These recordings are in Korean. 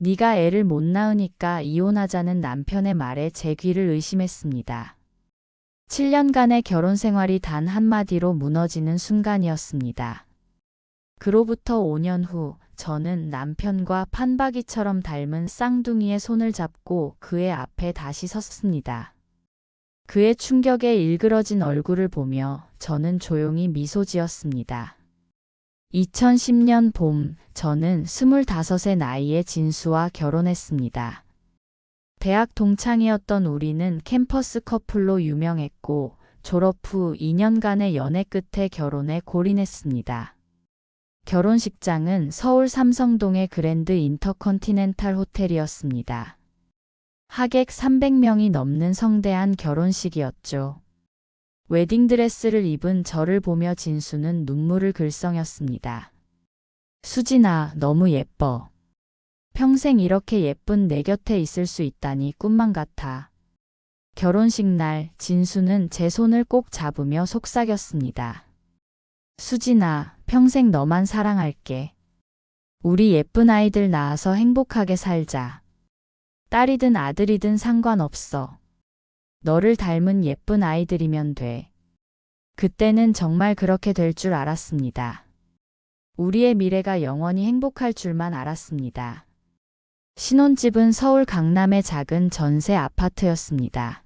네가 애를 못 낳으니까 이혼하자는 남편의 말에 제 귀를 의심했습니다. 7년간의 결혼 생활이 단 한마디로 무너지는 순간이었습니다. 그로부터 5년 후 저는 남편과 판박이처럼 닮은 쌍둥이의 손을 잡고 그의 앞에 다시 섰습니다. 그의 충격에 일그러진 얼굴을 보며 저는 조용히 미소 지었습니다. 2010년 봄, 저는 25의 나이에 진수와 결혼했습니다. 대학 동창이었던 우리는 캠퍼스 커플로 유명했고 졸업 후 2년간의 연애 끝에 결혼에 골인했습니다. 결혼식장은 서울 삼성동의 그랜드 인터컨티넨탈 호텔이었습니다. 하객 300명이 넘는 성대한 결혼식이었죠. 웨딩드레스를 입은 저를 보며 진수는 눈물을 글썽였습니다. 수진아, 너무 예뻐. 평생 이렇게 예쁜 내 곁에 있을 수 있다니 꿈만 같아. 결혼식 날 진수는 제 손을 꼭 잡으며 속삭였습니다. 수진아, 평생 너만 사랑할게. 우리 예쁜 아이들 낳아서 행복하게 살자. 딸이든 아들이든 상관없어. 너를 닮은 예쁜 아이들이면 돼. 그때는 정말 그렇게 될 줄 알았습니다. 우리의 미래가 영원히 행복할 줄만 알았습니다. 신혼집은 서울 강남의 작은 전세 아파트였습니다.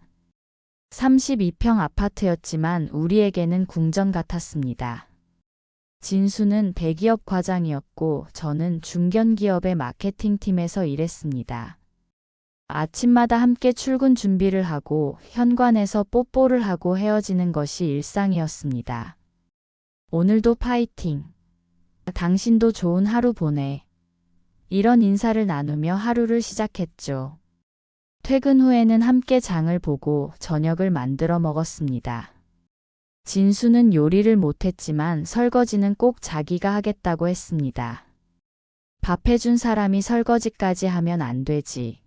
32평 아파트였지만 우리에게는 궁전 같았습니다. 진수는 대기업 과장이었고 저는 중견기업의 마케팅팀에서 일했습니다. 아침마다 함께 출근 준비를 하고 현관에서 뽀뽀를 하고 헤어지는 것이 일상이었습니다. 오늘도 파이팅. 당신도 좋은 하루 보내. 이런 인사를 나누며 하루를 시작했죠. 퇴근 후에는 함께 장을 보고 저녁을 만들어 먹었습니다. 진수는 요리를 못했지만 설거지는 꼭 자기가 하겠다고 했습니다. 밥 해준 사람이 설거지까지 하면 안 되지.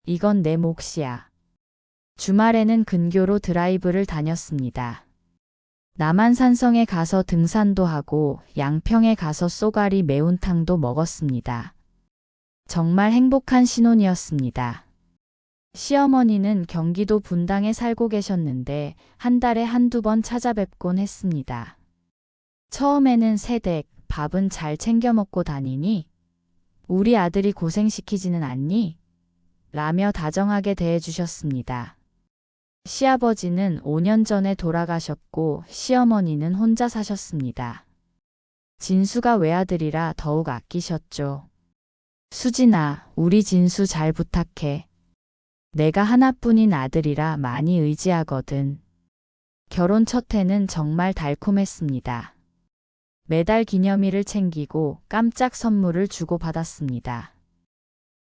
이건 내 몫이야. 주말에는 근교로 드라이브를 다녔습니다. 남한산성에 가서 등산도 하고 양평에 가서 쏘가리 매운탕도 먹었습니다. 정말 행복한 신혼이었습니다. 시어머니는 경기도 분당에 살고 계셨는데 한 달에 한두 번 찾아뵙곤 했습니다. 처음에는 새댁, 밥은 잘 챙겨 먹고 다니니? 우리 아들이 고생시키지는 않니? 라며 다정하게 대해주셨습니다. 시아버지는 5년 전에 돌아가셨고 시어머니는 혼자 사셨습니다. 진수가 외아들이라 더욱 아끼셨죠. 수진아, 우리 진수 잘 부탁해. 내가 하나뿐인 아들이라 많이 의지하거든. 결혼 첫 해는 정말 달콤했습니다. 매달 기념일을 챙기고 깜짝 선물을 주고받았습니다.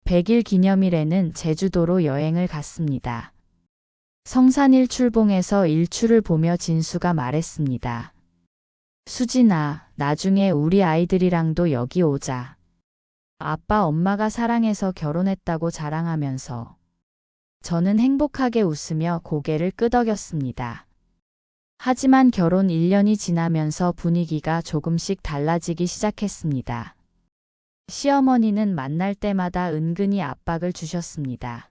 100일 기념일에는 제주도로 여행을 갔습니다. 성산 일출봉에서 일출을 보며 진수가 말했습니다. 수진아, 나중에 우리 아이들이랑도 여기 오자. 아빠 엄마가 사랑해서 결혼했다고 자랑하면서. 저는 행복하게 웃으며 고개를 끄덕였습니다. 하지만 결혼 1년이 지나면서 분위기가 조금씩 달라지기 시작했습니다. 시어머니는 만날 때마다 은근히 압박을 주셨습니다.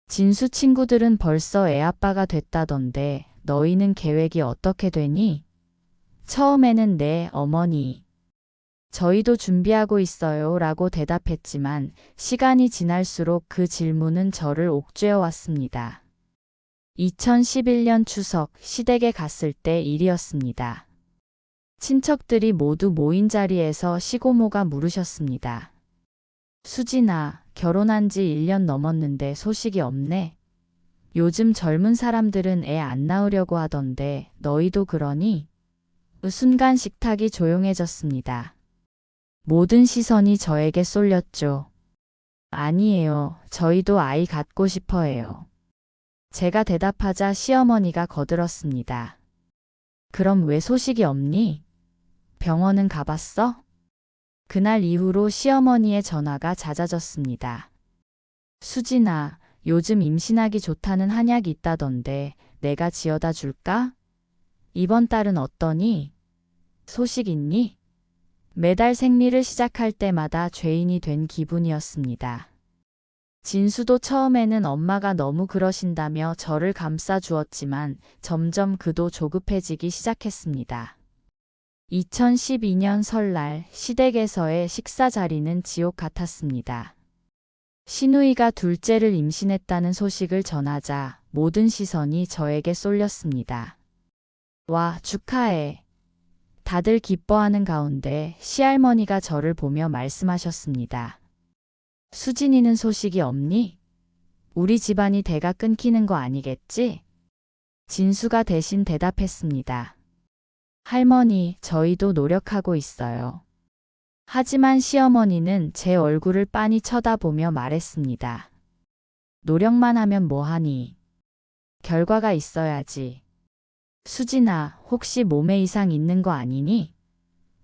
진수 친구들은 벌써 애아빠가 됐다던데 너희는 계획이 어떻게 되니? 처음에는 네, 어머니. 저희도 준비하고 있어요 라고 대답했지만 시간이 지날수록 그 질문은 저를 옥죄어 왔습니다. 2011년 추석 시댁에 갔을 때 일이었습니다. 친척들이 모두 모인 자리에서 시고모가 물으셨습니다. 수진아, 결혼한 지 1년 넘었는데 소식이 없네. 요즘 젊은 사람들은 애 안 낳으려고 하던데 너희도 그러니? 순간 식탁이 조용해졌습니다. 모든 시선이 저에게 쏠렸죠. 아니에요. 저희도 아이 갖고 싶어 해요. 제가 대답하자 시어머니가 거들었습니다. 그럼 왜 소식이 없니? 병원은 가봤어? 그날 이후로 시어머니의 전화가 잦아졌습니다. 수진아, 요즘 임신하기 좋다는 한약이 있다던데 내가 지어다 줄까? 이번 달은 어떠니? 소식 있니? 매달 생리를 시작할 때마다 죄인이 된 기분이었습니다. 진수도 처음에는 엄마가 너무 그러신다며 저를 감싸 주었지만 점점 그도 조급해지기 시작했습니다. 2012년 설날 시댁에서의 식사 자리는 지옥 같았습니다. 시누이가 둘째를 임신했다는 소식을 전하자 모든 시선이 저에게 쏠렸습니다. 와, 축하해. 다들 기뻐하는 가운데 시할머니가 저를 보며 말씀하셨습니다. 수진이는 소식이 없니? 우리 집안이 대가 끊기는 거 아니겠지? 진수가 대신 대답했습니다. 할머니, 저희도 노력하고 있어요. 하지만 시어머니는 제 얼굴을 빤히 쳐다보며 말했습니다. 노력만 하면 뭐하니? 결과가 있어야지. 수진아, 혹시 몸에 이상 있는 거 아니니?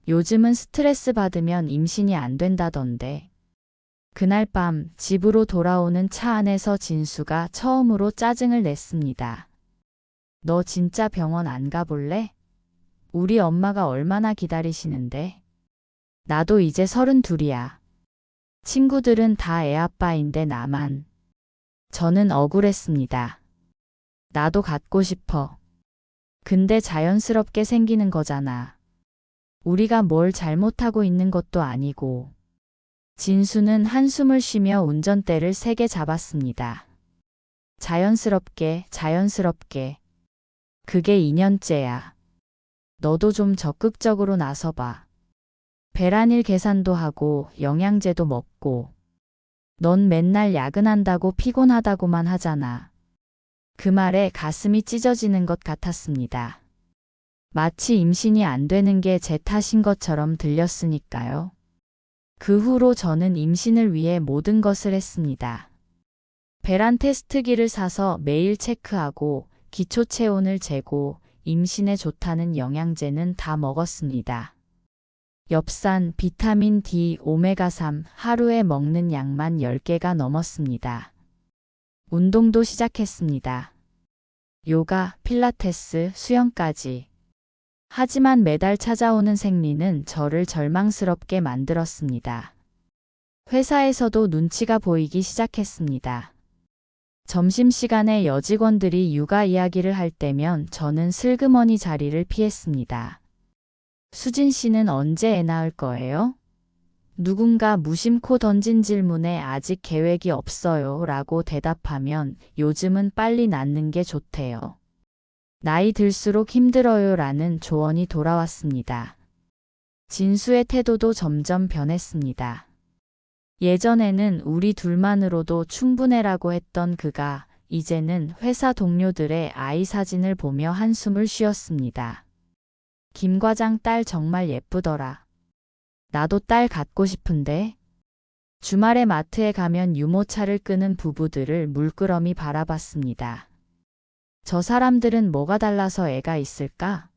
요즘은 스트레스 받으면 임신이 안 된다던데. 그날 밤 집으로 돌아오는 차 안에서 진수가 처음으로 짜증을 냈습니다. 너 진짜 병원 안 가볼래? 우리 엄마가 얼마나 기다리시는데. 나도 이제 32이야. 친구들은 다 애아빠인데 나만. 저는 억울했습니다. 나도 갖고 싶어. 근데 자연스럽게 생기는 거잖아. 우리가 뭘 잘못하고 있는 것도 아니고. 진수는 한숨을 쉬며 운전대를 세게 잡았습니다. 자연스럽게, 자연스럽게. 그게 2년째야. 너도 좀 적극적으로 나서봐. 배란일 계산도 하고 영양제도 먹고. 넌 맨날 야근한다고 피곤하다고만 하잖아. 그 말에 가슴이 찢어지는 것 같았습니다. 마치 임신이 안 되는 게 제 탓인 것처럼 들렸으니까요. 그 후로 저는 임신을 위해 모든 것을 했습니다. 배란 테스트기를 사서 매일 체크하고 기초 체온을 재고 임신에 좋다는 영양제는 다 먹었습니다. 엽산, 비타민 D, 오메가3 하루에 먹는 양만 10개가 넘었습니다. 운동도 시작했습니다. 요가, 필라테스, 수영까지. 하지만 매달 찾아오는 생리는 저를 절망스럽게 만들었습니다. 회사에서도 눈치가 보이기 시작했습니다. 점심시간에 여직원들이 육아 이야기를 할 때면 저는 슬그머니 자리를 피했습니다. 수진 씨는 언제 애 낳을 거예요? 누군가 무심코 던진 질문에 아직 계획이 없어요 라고 대답하면 요즘은 빨리 낳는 게 좋대요. 나이 들수록 힘들어요 라는 조언이 돌아왔습니다. 진수의 태도도 점점 변했습니다. 예전에는 우리 둘만으로도 충분해라고 했던 그가 이제는 회사 동료들의 아이 사진을 보며 한숨을 쉬었습니다. 김 과장 딸 정말 예쁘더라. 나도 딸 갖고 싶은데. 주말에 마트에 가면 유모차를 끄는 부부들을 물끄러미 바라봤습니다. 저 사람들은 뭐가 달라서 애가 있을까?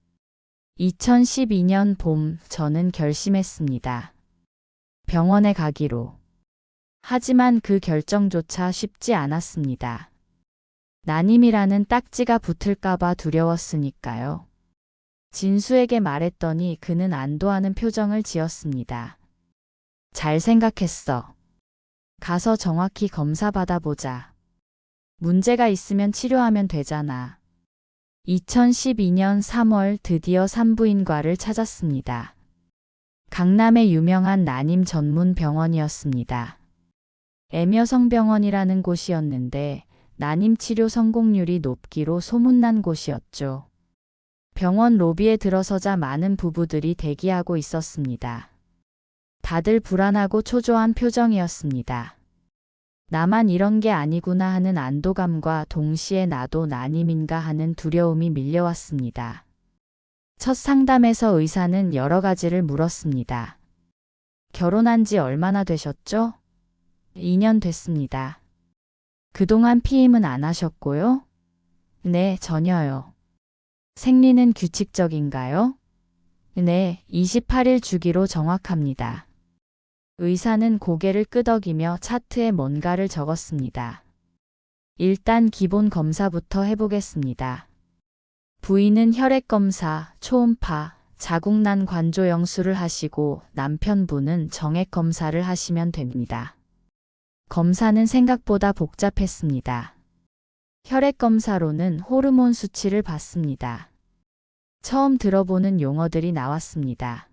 2012년 봄 저는 결심했습니다. 병원에 가기로. 하지만 그 결정조차 쉽지 않았습니다. 난임이라는 딱지가 붙을까봐 두려웠으니까요. 진수에게 말했더니 그는 안도하는 표정을 지었습니다. 잘 생각했어. 가서 정확히 검사 받아보자. 문제가 있으면 치료하면 되잖아. 2012년 3월 드디어 산부인과를 찾았습니다. 강남의 유명한 난임 전문 병원이었습니다. 애며성병원이라는 곳이었는데 난임 치료 성공률이 높기로 소문난 곳이었죠. 병원 로비에 들어서자 많은 부부들이 대기하고 있었습니다. 다들 불안하고 초조한 표정이었습니다. 나만 이런 게 아니구나 하는 안도감과 동시에 나도 난임인가 하는 두려움이 밀려왔습니다. 첫 상담에서 의사는 여러 가지를 물었습니다. 결혼한 지 얼마나 되셨죠? 2년 됐습니다. 그동안 피임은 안 하셨고요? 네, 전혀요. 생리는 규칙적인가요? 네, 28일 주기로 정확합니다. 의사는 고개를 끄덕이며 차트에 뭔가를 적었습니다. 일단 기본 검사부터 해보겠습니다. 부위는 혈액 검사, 초음파, 자궁난 관조 영수를 하시고 남편분은 정액 검사를 하시면 됩니다. 검사는 생각보다 복잡했습니다. 혈액 검사로는 호르몬 수치를 봤습니다. 처음 들어보는 용어들이 나왔습니다.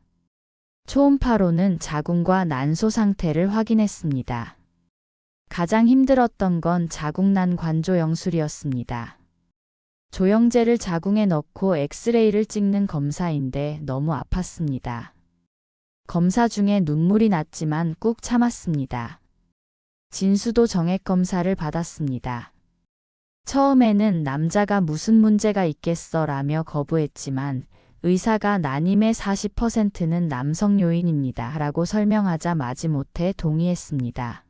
초음파로는 자궁과 난소 상태를 확인했습니다. 가장 힘들었던 건 자궁난 관조 영술이었습니다. 조영제를 자궁에 넣고 엑스레이를 찍는 검사인데 너무 아팠습니다. 검사 중에 눈물이 났지만 꾹 참았습니다. 진수도 정액 검사를 받았습니다. 처음에는 남자가 무슨 문제가 있겠어라며 거부했지만 의사가 난임의 40%는 남성 요인입니다 라고 설명하자 마지못해 동의했습니다.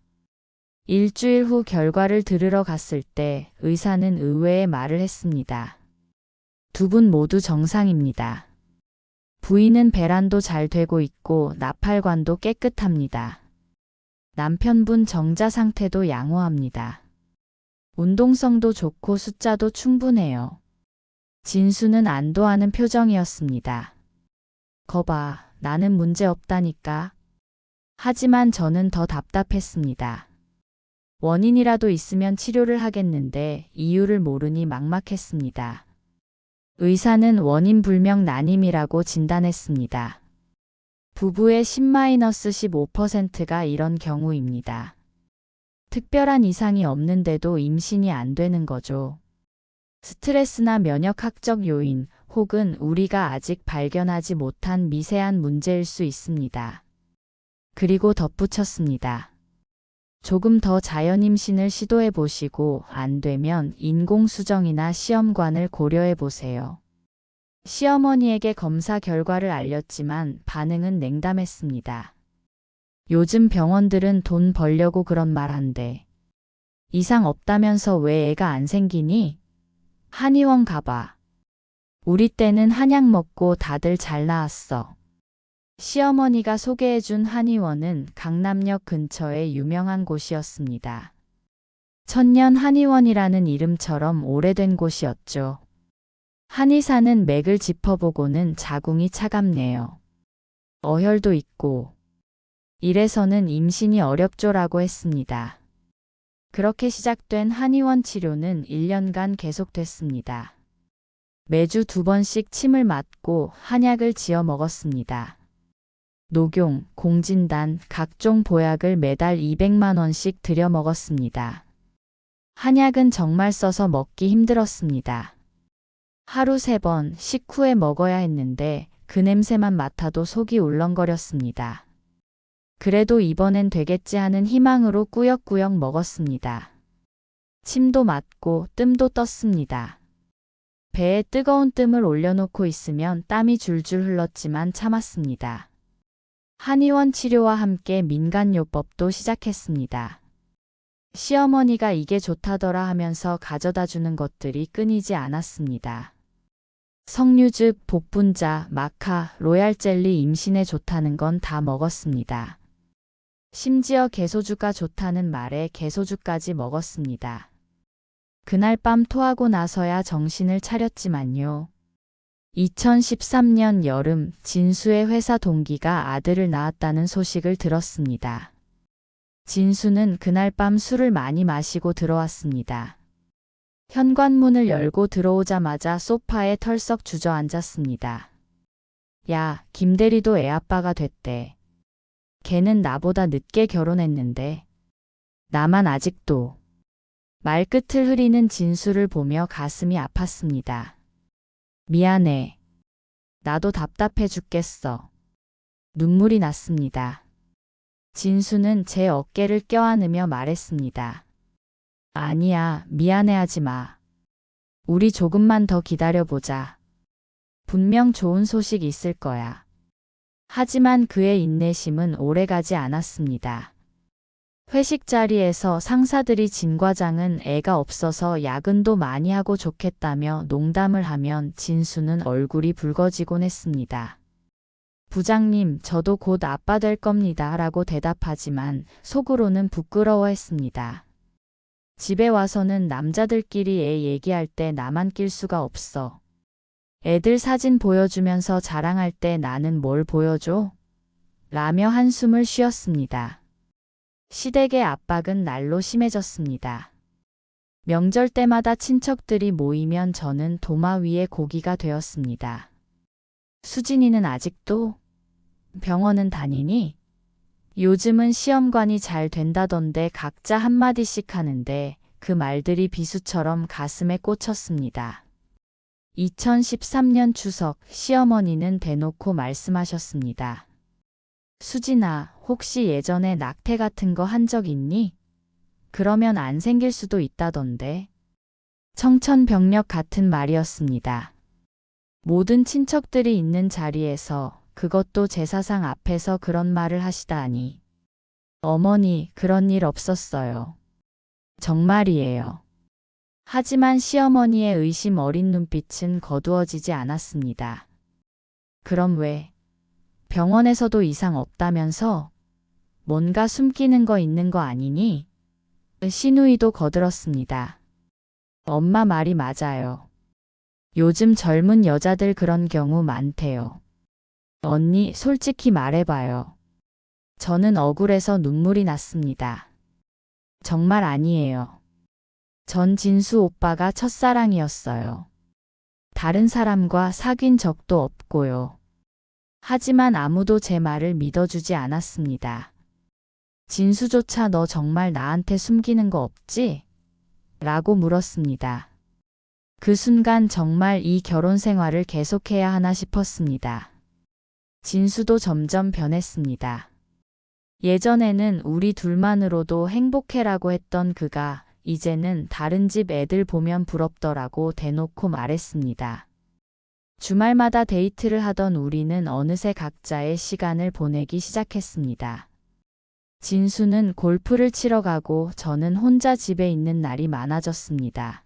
일주일 후 결과를 들으러 갔을 때 의사는 의외의 말을 했습니다. 두 분 모두 정상입니다. 부인은 배란도 잘 되고 있고 나팔관도 깨끗합니다. 남편분 정자 상태도 양호합니다. 운동성도 좋고 숫자도 충분해요. 진수는 안도하는 표정이었습니다. 거봐, 나는 문제 없다니까. 하지만 저는 더 답답했습니다. 원인이라도 있으면 치료를 하겠는데 이유를 모르니 막막했습니다. 의사는 원인 불명 난임이라고 진단했습니다. 부부의 10-15%가 이런 경우입니다. 특별한 이상이 없는데도 임신이 안 되는 거죠. 스트레스나 면역학적 요인 혹은 우리가 아직 발견하지 못한 미세한 문제일 수 있습니다. 그리고 덧붙였습니다. 조금 더 자연 임신을 시도해 보시고 안 되면 인공수정이나 시험관을 고려해 보세요. 시어머니에게 검사 결과를 알렸지만 반응은 냉담했습니다. 요즘 병원들은 돈 벌려고 그런 말 한대. 이상 없다면서 왜 애가 안 생기니? 한의원 가봐. 우리 때는 한약 먹고 다들 잘 나았어. 시어머니가 소개해준 한의원은 강남역 근처에 유명한 곳이었습니다. 천년 한의원이라는 이름처럼 오래된 곳이었죠. 한의사는 맥을 짚어보고는 자궁이 차갑네요. 어혈도 있고. 이래서는 임신이 어렵죠라고 했습니다. 그렇게 시작된 한의원 치료는 1년간 계속됐습니다. 매주 2번씩 침을 맞고 한약을 지어 먹었습니다. 녹용, 공진단, 각종 보약을 매달 200만 원씩 들여 먹었습니다. 한약은 정말 써서 먹기 힘들었습니다. 하루 3번 식후에 먹어야 했는데 그 냄새만 맡아도 속이 울렁거렸습니다. 그래도 이번엔 되겠지 하는 희망으로 꾸역꾸역 먹었습니다. 침도 맞고 뜸도 떴습니다. 배에 뜨거운 뜸을 올려놓고 있으면 땀이 줄줄 흘렀지만 참았습니다. 한의원 치료와 함께 민간요법도 시작했습니다. 시어머니가 이게 좋다더라 하면서 가져다 주는 것들이 끊이지 않았습니다. 석류즙, 복분자, 마카, 로얄젤리 임신에 좋다는 건 다 먹었습니다. 심지어 개소주가 좋다는 말에 개소주까지 먹었습니다. 그날 밤 토하고 나서야 정신을 차렸지만요. 2013년 여름 진수의 회사 동기가 아들을 낳았다는 소식을 들었습니다. 진수는 그날 밤 술을 많이 마시고 들어왔습니다. 현관문을 열고 들어오자마자 소파에 털썩 주저앉았습니다. 야, 김대리도 애아빠가 됐대. 걔는 나보다 늦게 결혼했는데. 나만 아직도. 말끝을 흐리는 진수를 보며 가슴이 아팠습니다. 미안해. 나도 답답해 죽겠어. 눈물이 났습니다. 진수는 제 어깨를 껴안으며 말했습니다. 아니야, 미안해하지 마. 우리 조금만 더 기다려보자. 분명 좋은 소식 있을 거야. 하지만 그의 인내심은 오래가지 않았습니다. 회식 자리에서 상사들이 진 과장은 애가 없어서 야근도 많이 하고 좋겠다며 농담을 하면 진수는 얼굴이 붉어지곤 했습니다. 부장님, 저도 곧 아빠 될 겁니다 라고 대답하지만 속으로는 부끄러워했습니다. 집에 와서는 남자들끼리 애 얘기할 때 나만 낄 수가 없어. 애들 사진 보여주면서 자랑할 때 나는 뭘 보여줘? 라며 한숨을 쉬었습니다. 시댁의 압박은 날로 심해졌습니다. 명절 때마다 친척들이 모이면 저는 도마 위에 고기가 되었습니다. 수진이는 아직도 병원은 다니니? 요즘은 시험관이 잘 된다던데 각자 한마디씩 하는데 그 말들이 비수처럼 가슴에 꽂혔습니다. 2013년 추석 시어머니는 대놓고 말씀하셨습니다. 수진아, 혹시 예전에 낙태 같은 거 한 적 있니? 그러면 안 생길 수도 있다던데. 청천벽력 같은 말이었습니다. 모든 친척들이 있는 자리에서 그것도 제사상 앞에서 그런 말을 하시다니. 어머니, 그런 일 없었어요. 정말이에요. 하지만 시어머니의 의심 어린 눈빛은 거두어지지 않았습니다. 그럼 왜? 병원에서도 이상 없다면서? 뭔가 숨기는 거 있는 거 아니니? 시누이도 거들었습니다. 엄마 말이 맞아요. 요즘 젊은 여자들 그런 경우 많대요. 언니, 솔직히 말해봐요. 저는 억울해서 눈물이 났습니다. 정말 아니에요. 전 진수 오빠가 첫사랑이었어요. 다른 사람과 사귄 적도 없고요. 하지만 아무도 제 말을 믿어주지 않았습니다. 진수조차 너 정말 나한테 숨기는 거 없지? 라고 물었습니다. 그 순간 정말 이 결혼 생활을 계속해야 하나 싶었습니다. 진수도 점점 변했습니다. 예전에는 우리 둘만으로도 행복해라고 했던 그가 이제는 다른 집 애들 보면 부럽더라고 대놓고 말했습니다. 주말마다 데이트를 하던 우리는 어느새 각자의 시간을 보내기 시작했습니다. 진수는 골프를 치러 가고 저는 혼자 집에 있는 날이 많아졌습니다.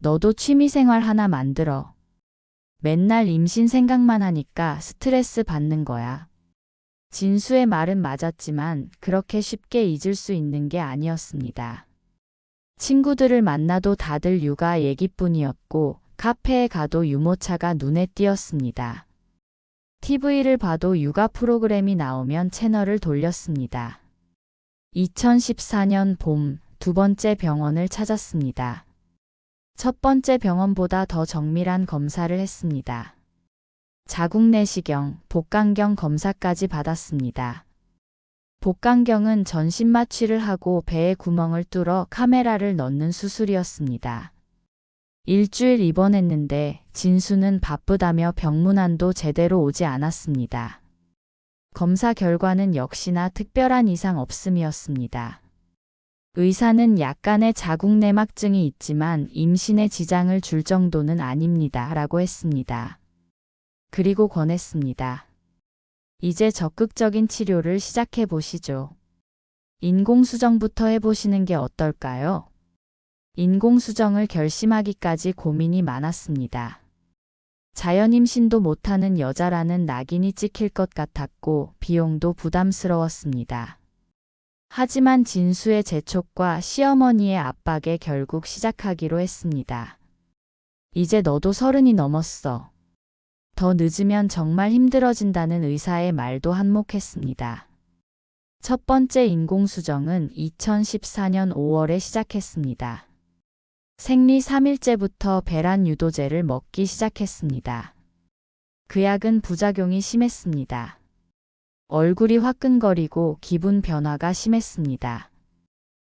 너도 취미생활 하나 만들어. 맨날 임신 생각만 하니까 스트레스 받는 거야. 진수의 말은 맞았지만 그렇게 쉽게 잊을 수 있는 게 아니었습니다. 친구들을 만나도 다들 육아 얘기뿐이었고 카페에 가도 유모차가 눈에 띄었습니다. TV를 봐도 육아 프로그램이 나오면 채널을 돌렸습니다. 2014년 봄 두 번째 병원을 찾았습니다. 첫 번째 병원보다 더 정밀한 검사를 했습니다. 자궁 내시경, 복강경 검사까지 받았습니다. 복강경은 전신 마취를 하고 배에 구멍을 뚫어 카메라를 넣는 수술이었습니다. 일주일 입원했는데 진수는 바쁘다며 병문안도 제대로 오지 않았습니다. 검사 결과는 역시나 특별한 이상 없음이었습니다. 의사는 약간의 자궁 내막증이 있지만 임신에 지장을 줄 정도는 아닙니다. 라고 했습니다. 그리고 권했습니다. 이제 적극적인 치료를 시작해 보시죠. 인공수정부터 해보시는 게 어떨까요? 인공수정을 결심하기까지 고민이 많았습니다. 자연임신도 못하는 여자라는 낙인이 찍힐 것 같았고 비용도 부담스러웠습니다. 하지만 진수의 재촉과 시어머니의 압박에 결국 시작하기로 했습니다. 이제 너도 30이 넘었어. 더 늦으면 정말 힘들어진다는 의사의 말도 한몫했습니다. 첫 번째 인공수정은 2014년 5월에 시작했습니다. 생리 3일째부터 배란 유도제를 먹기 시작했습니다. 그 약은 부작용이 심했습니다. 얼굴이 화끈거리고 기분 변화가 심했습니다.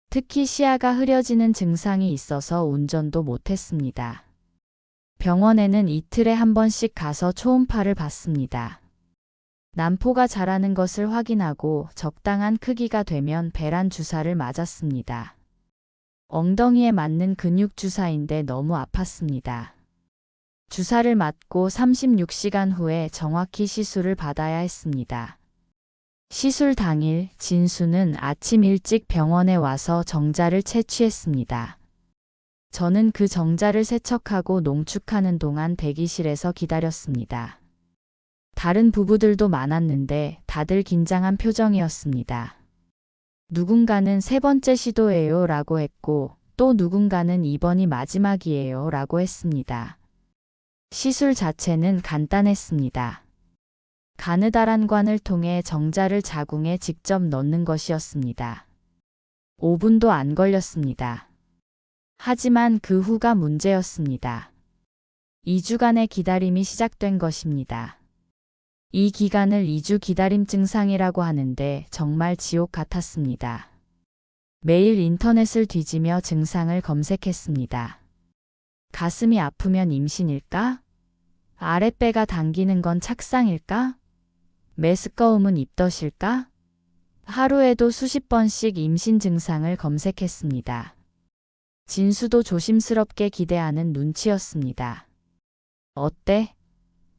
특히 시야가 흐려지는 증상이 있어서 운전도 못했습니다. 병원에는 이틀에 한 번씩 가서 초음파를 받습니다. 난포가 자라는 것을 확인하고 적당한 크기가 되면 배란 주사를 맞았습니다. 엉덩이에 맞는 근육 주사인데 너무 아팠습니다. 주사를 맞고 36시간 후에 정확히 시술을 받아야 했습니다. 시술 당일 진수는 아침 일찍 병원에 와서 정자를 채취했습니다. 저는 그 정자를 세척하고 농축하는 동안 대기실에서 기다렸습니다. 다른 부부들도 많았는데 다들 긴장한 표정이었습니다. 누군가는 세 번째 시도예요 라고 했고 또 누군가는 이번이 마지막이에요 라고 했습니다. 시술 자체는 간단했습니다. 가느다란 관을 통해 정자를 자궁에 직접 넣는 것이었습니다. 5분도 안 걸렸습니다. 하지만 그 후가 문제였습니다. 2주간의 기다림이 시작된 것입니다. 이 기간을 2주 기다림 증상이라고 하는데 정말 지옥 같았습니다. 매일 인터넷을 뒤지며 증상을 검색했습니다. 가슴이 아프면 임신일까? 아랫배가 당기는 건 착상일까? 메스꺼움은 입덧일까? 하루에도 수십 번씩 임신 증상을 검색했습니다. 진수도 조심스럽게 기대하는 눈치였습니다. 어때?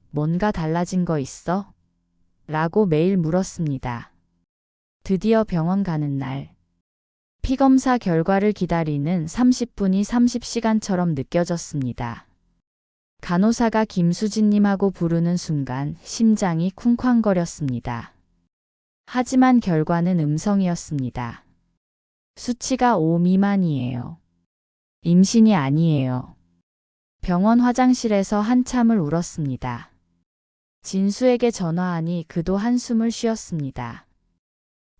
뭔가 달라진 거 있어? 라고 매일 물었습니다. 드디어 병원 가는 날. 피검사 결과를 기다리는 30분이 30시간처럼 느껴졌습니다. 간호사가 김수진님하고 부르는 순간 심장이 쿵쾅거렸습니다. 하지만 결과는 음성이었습니다. 수치가 5 미만이에요. 임신이 아니에요. 병원 화장실에서 한참을 울었습니다. 진수에게 전화하니 그도 한숨을 쉬었습니다.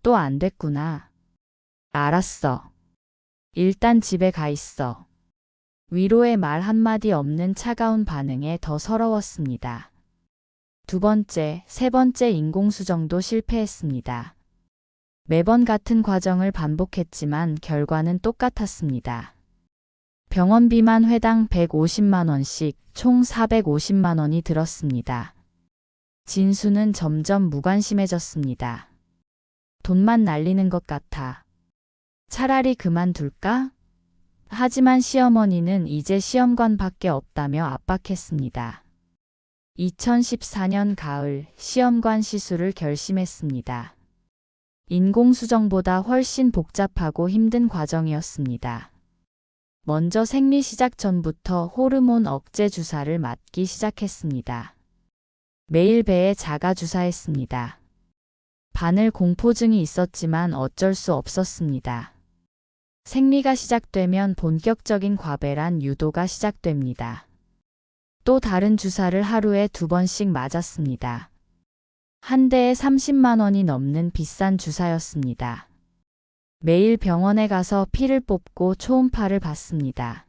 또 안 됐구나. 알았어. 일단 집에 가 있어. 위로의 말 한마디 없는 차가운 반응에 더 서러웠습니다. 2번째, 3번째 인공수정도 실패했습니다. 매번 같은 과정을 반복했지만 결과는 똑같았습니다. 병원비만 회당 150만 원씩 총 450만 원이 들었습니다. 진수는 점점 무관심해졌습니다. 돈만 날리는 것 같아. 차라리 그만둘까? 하지만 시어머니는 이제 시험관밖에 없다며 압박했습니다. 2014년 가을 시험관 시술을 결심했습니다. 인공수정보다 훨씬 복잡하고 힘든 과정이었습니다. 먼저 생리 시작 전부터 호르몬 억제 주사를 맞기 시작했습니다. 매일 배에 자가 주사했습니다. 바늘 공포증이 있었지만 어쩔 수 없었습니다. 생리가 시작되면 본격적인 과배란 유도가 시작됩니다. 또 다른 주사를 하루에 2번씩 맞았습니다. 한 대에 30만 원이 넘는 비싼 주사였습니다. 매일 병원에 가서 피를 뽑고 초음파를 봤습니다.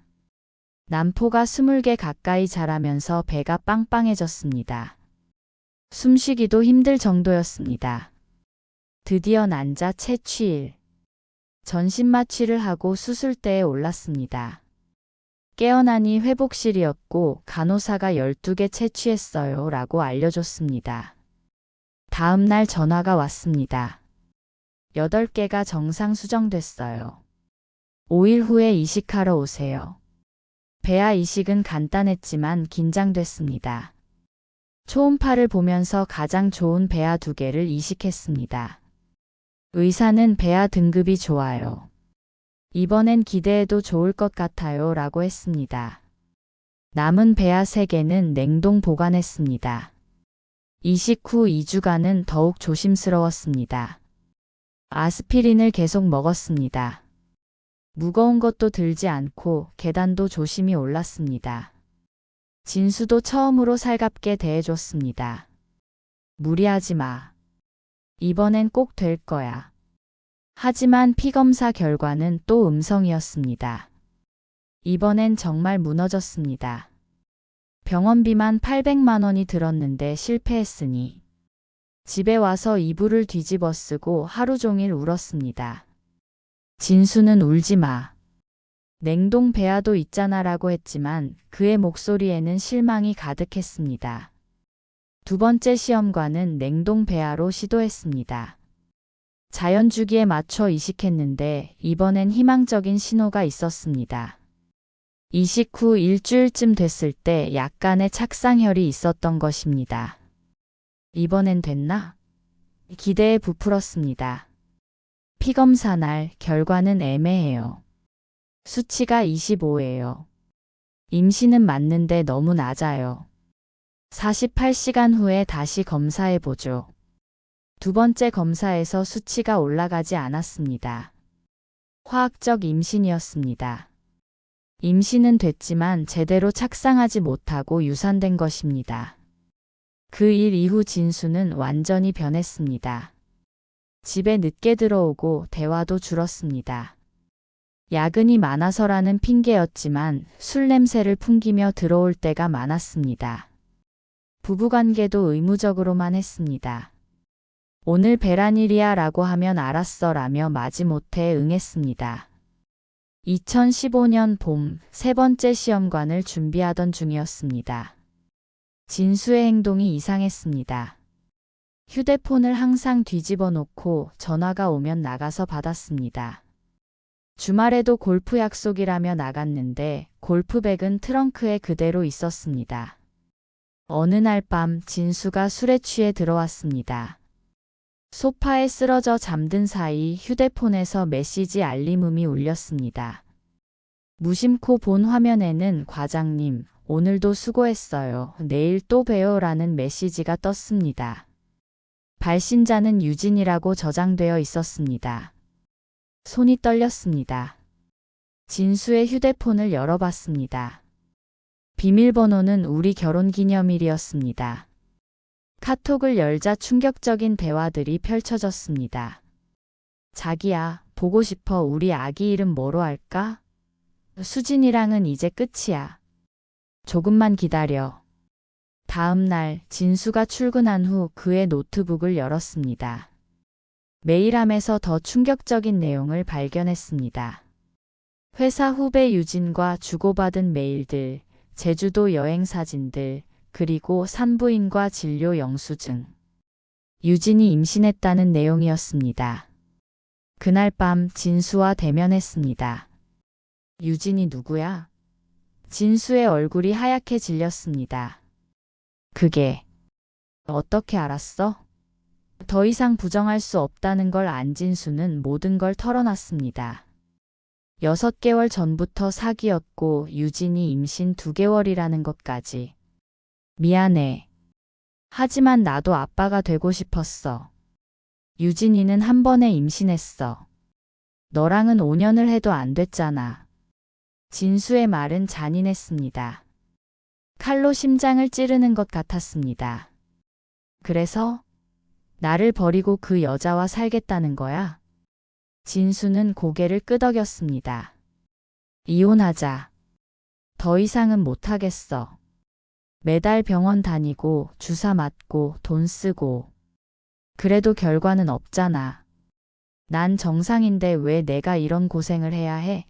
난포가 20개 가까이 자라면서 배가 빵빵해졌습니다. 숨쉬기도 힘들 정도였습니다. 드디어 난자 채취일. 전신 마취를 하고 수술대에 올랐습니다. 깨어나니 회복실이었고 간호사가 12개 채취했어요 라고 알려줬습니다. 다음 날 전화가 왔습니다. 8개가 정상 수정됐어요. 5일 후에 이식하러 오세요. 배아 이식은 간단했지만 긴장됐습니다. 초음파를 보면서 가장 좋은 배아 2개를 이식했습니다. 의사는 배아 등급이 좋아요. 이번엔 기대해도 좋을 것 같아요 라고 했습니다. 남은 배아 3개는 냉동 보관했습니다. 이식 후 2주간은 더욱 조심스러웠습니다. 아스피린을 계속 먹었습니다. 무거운 것도 들지 않고 계단도 조심히 올랐습니다. 진수도 처음으로 살갑게 대해줬습니다. 무리하지 마. 이번엔 꼭 될 거야. 하지만 피검사 결과는 또 음성이었습니다. 이번엔 정말 무너졌습니다. 병원비만 800만 원이 들었는데 실패했으니 집에 와서 이불을 뒤집어 쓰고 하루 종일 울었습니다. 진수는 울지 마. 냉동 배아도 있잖아 라고 했지만 그의 목소리에는 실망이 가득했습니다. 2번째 시험관은 냉동 배아로 시도했습니다. 자연주기에 맞춰 이식했는데 이번엔 희망적인 신호가 있었습니다. 이식 후 일주일쯤 됐을 때 약간의 착상혈이 있었던 것입니다. 이번엔 됐나? 기대에 부풀었습니다. 피검사 날 결과는 애매해요. 수치가 25예요. 임신은 맞는데 너무 낮아요. 48시간 후에 다시 검사해보죠. 2번째 검사에서 수치가 올라가지 않았습니다. 화학적 임신이었습니다. 임신은 됐지만 제대로 착상하지 못하고 유산된 것입니다. 그 일 이후 진수는 완전히 변했습니다. 집에 늦게 들어오고 대화도 줄었습니다. 야근이 많아서라는 핑계였지만 술 냄새를 풍기며 들어올 때가 많았습니다. 부부관계도 의무적으로만 했습니다. 오늘 배란일이야 라고 하면 알았어 라며 마지못해 응했습니다. 2015년 봄 세 번째 시험관을 준비하던 중이었습니다. 진수의 행동이 이상했습니다. 휴대폰을 항상 뒤집어 놓고 전화가 오면 나가서 받았습니다. 주말에도 골프 약속이라며 나갔는데 골프백은 트렁크에 그대로 있었습니다. 어느 날 밤 진수가 술에 취해 들어왔습니다. 소파에 쓰러져 잠든 사이 휴대폰에서 메시지 알림음이 울렸습니다. 무심코 본 화면에는 과장님, 오늘도 수고했어요. 내일 또 봬요라는 메시지가 떴습니다. 발신자는 유진이라고 저장되어 있었습니다. 손이 떨렸습니다. 진수의 휴대폰을 열어봤습니다. 비밀번호는 우리 결혼기념일이었습니다. 카톡을 열자 충격적인 대화들이 펼쳐졌습니다. 자기야, 보고 싶어. 우리 아기 이름 뭐로 할까? 수진이랑은 이제 끝이야. 조금만 기다려. 다음 날 진수가 출근한 후 그의 노트북을 열었습니다. 메일함에서 더 충격적인 내용을 발견했습니다. 회사 후배 유진과 주고받은 메일들, 제주도 여행 사진들, 그리고 산부인과 진료 영수증. 유진이 임신했다는 내용이었습니다. 그날 밤 진수와 대면했습니다. 유진이 누구야? 진수의 얼굴이 하얗게 질렸습니다. 그게 어떻게 알았어? 더 이상 부정할 수 없다는 걸 안 진수는 모든 걸 털어놨습니다. 6개월 전부터 사귀었고 유진이 임신 2개월이라는 것까지. 미안해. 하지만 나도 아빠가 되고 싶었어. 유진이는 한 번에 임신했어. 너랑은 5년을 해도 안 됐잖아. 진수의 말은 잔인했습니다. 칼로 심장을 찌르는 것 같았습니다. 그래서 나를 버리고 그 여자와 살겠다는 거야? 진수는 고개를 끄덕였습니다. 이혼하자. 더 이상은 못하겠어. 매달 병원 다니고 주사 맞고 돈 쓰고. 그래도 결과는 없잖아. 난 정상인데 왜 내가 이런 고생을 해야 해?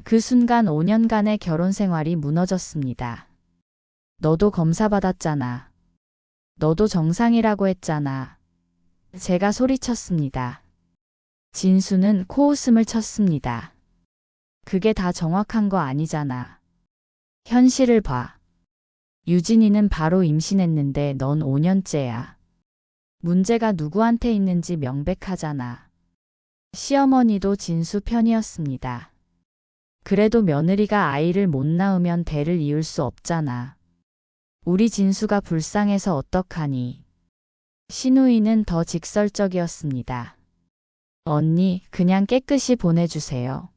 그 순간 5년간의 결혼 생활이 무너졌습니다. 너도 검사 받았잖아. 너도 정상이라고 했잖아. 제가 소리쳤습니다. 진수는 코웃음을 쳤습니다. 그게 다 정확한 거 아니잖아. 현실을 봐. 유진이는 바로 임신했는데 넌 5년째야. 문제가 누구한테 있는지 명백하잖아. 시어머니도 진수 편이었습니다. 그래도 며느리가 아이를 못 낳으면 대를 이을 수 없잖아. 우리 진수가 불쌍해서 어떡하니. 신우이는 더 직설적이었습니다. 언니, 그냥 깨끗이 보내주세요.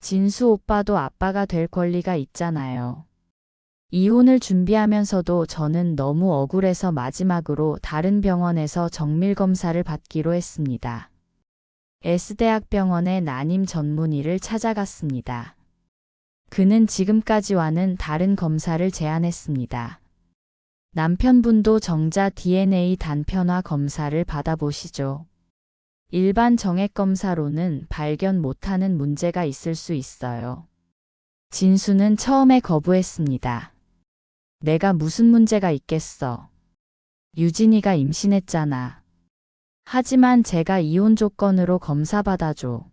진수 오빠도 아빠가 될 권리가 있잖아요. 이혼을 준비하면서도 저는 너무 억울해서 마지막으로 다른 병원에서 정밀검사를 받기로 했습니다. S대학병원의 난임 전문의를 찾아갔습니다. 그는 지금까지와는 다른 검사를 제안했습니다. 남편분도 정자 DNA 단편화 검사를 받아보시죠. 일반 정액검사로는 발견 못하는 문제가 있을 수 있어요. 진수는 처음에 거부했습니다. 내가 무슨 문제가 있겠어. 유진이가 임신했잖아. 하지만 제가 이혼 조건으로 검사 받아줘.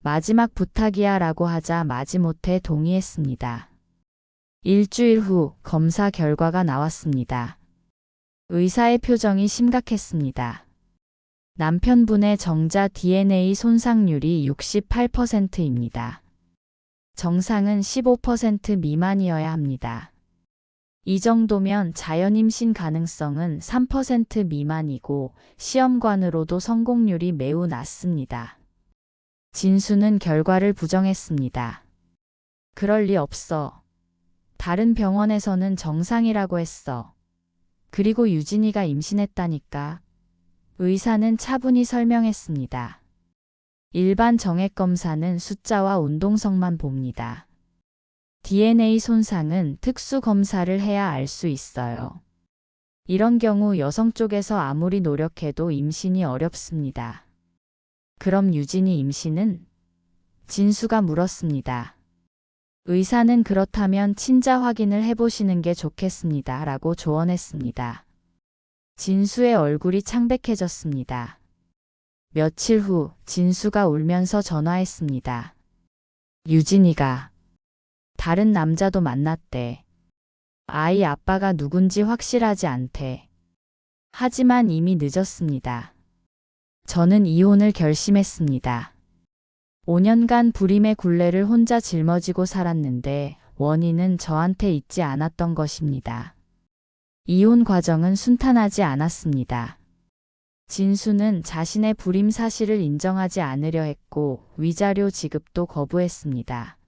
마지막 부탁이야 라고 하자 마지못해 동의했습니다. 일주일 후 검사 결과가 나왔습니다. 의사의 표정이 심각했습니다. 남편분의 정자 DNA 손상률이 68%입니다. 정상은 15% 미만이어야 합니다. 이 정도면 자연임신 가능성은 3% 미만이고 시험관으로도 성공률이 매우 낮습니다. 진수는 결과를 부정했습니다. 그럴 리 없어. 다른 병원에서는 정상이라고 했어. 그리고 유진이가 임신했다니까. 의사는 차분히 설명했습니다. 일반 정액 검사는 숫자와 운동성만 봅니다. DNA 손상은 특수 검사를 해야 알 수 있어요. 이런 경우 여성 쪽에서 아무리 노력해도 임신이 어렵습니다. 그럼 유진이 임신은? 진수가 물었습니다. 의사는 그렇다면 친자 확인을 해보시는 게 좋겠습니다. 라고 조언했습니다. 진수의 얼굴이 창백해졌습니다. 며칠 후 진수가 울면서 전화했습니다. 유진이가 다른 남자도 만났대. 아이 아빠가 누군지 확실하지 않대. 하지만 이미 늦었습니다. 저는 이혼을 결심했습니다. 5년간 불임의 굴레를 혼자 짊어지고 살았는데 원인은 저한테 있지 않았던 것입니다. 이혼 과정은 순탄하지 않았습니다. 진수는 자신의 불임 사실을 인정하지 않으려 했고 위자료 지급도 거부했습니다.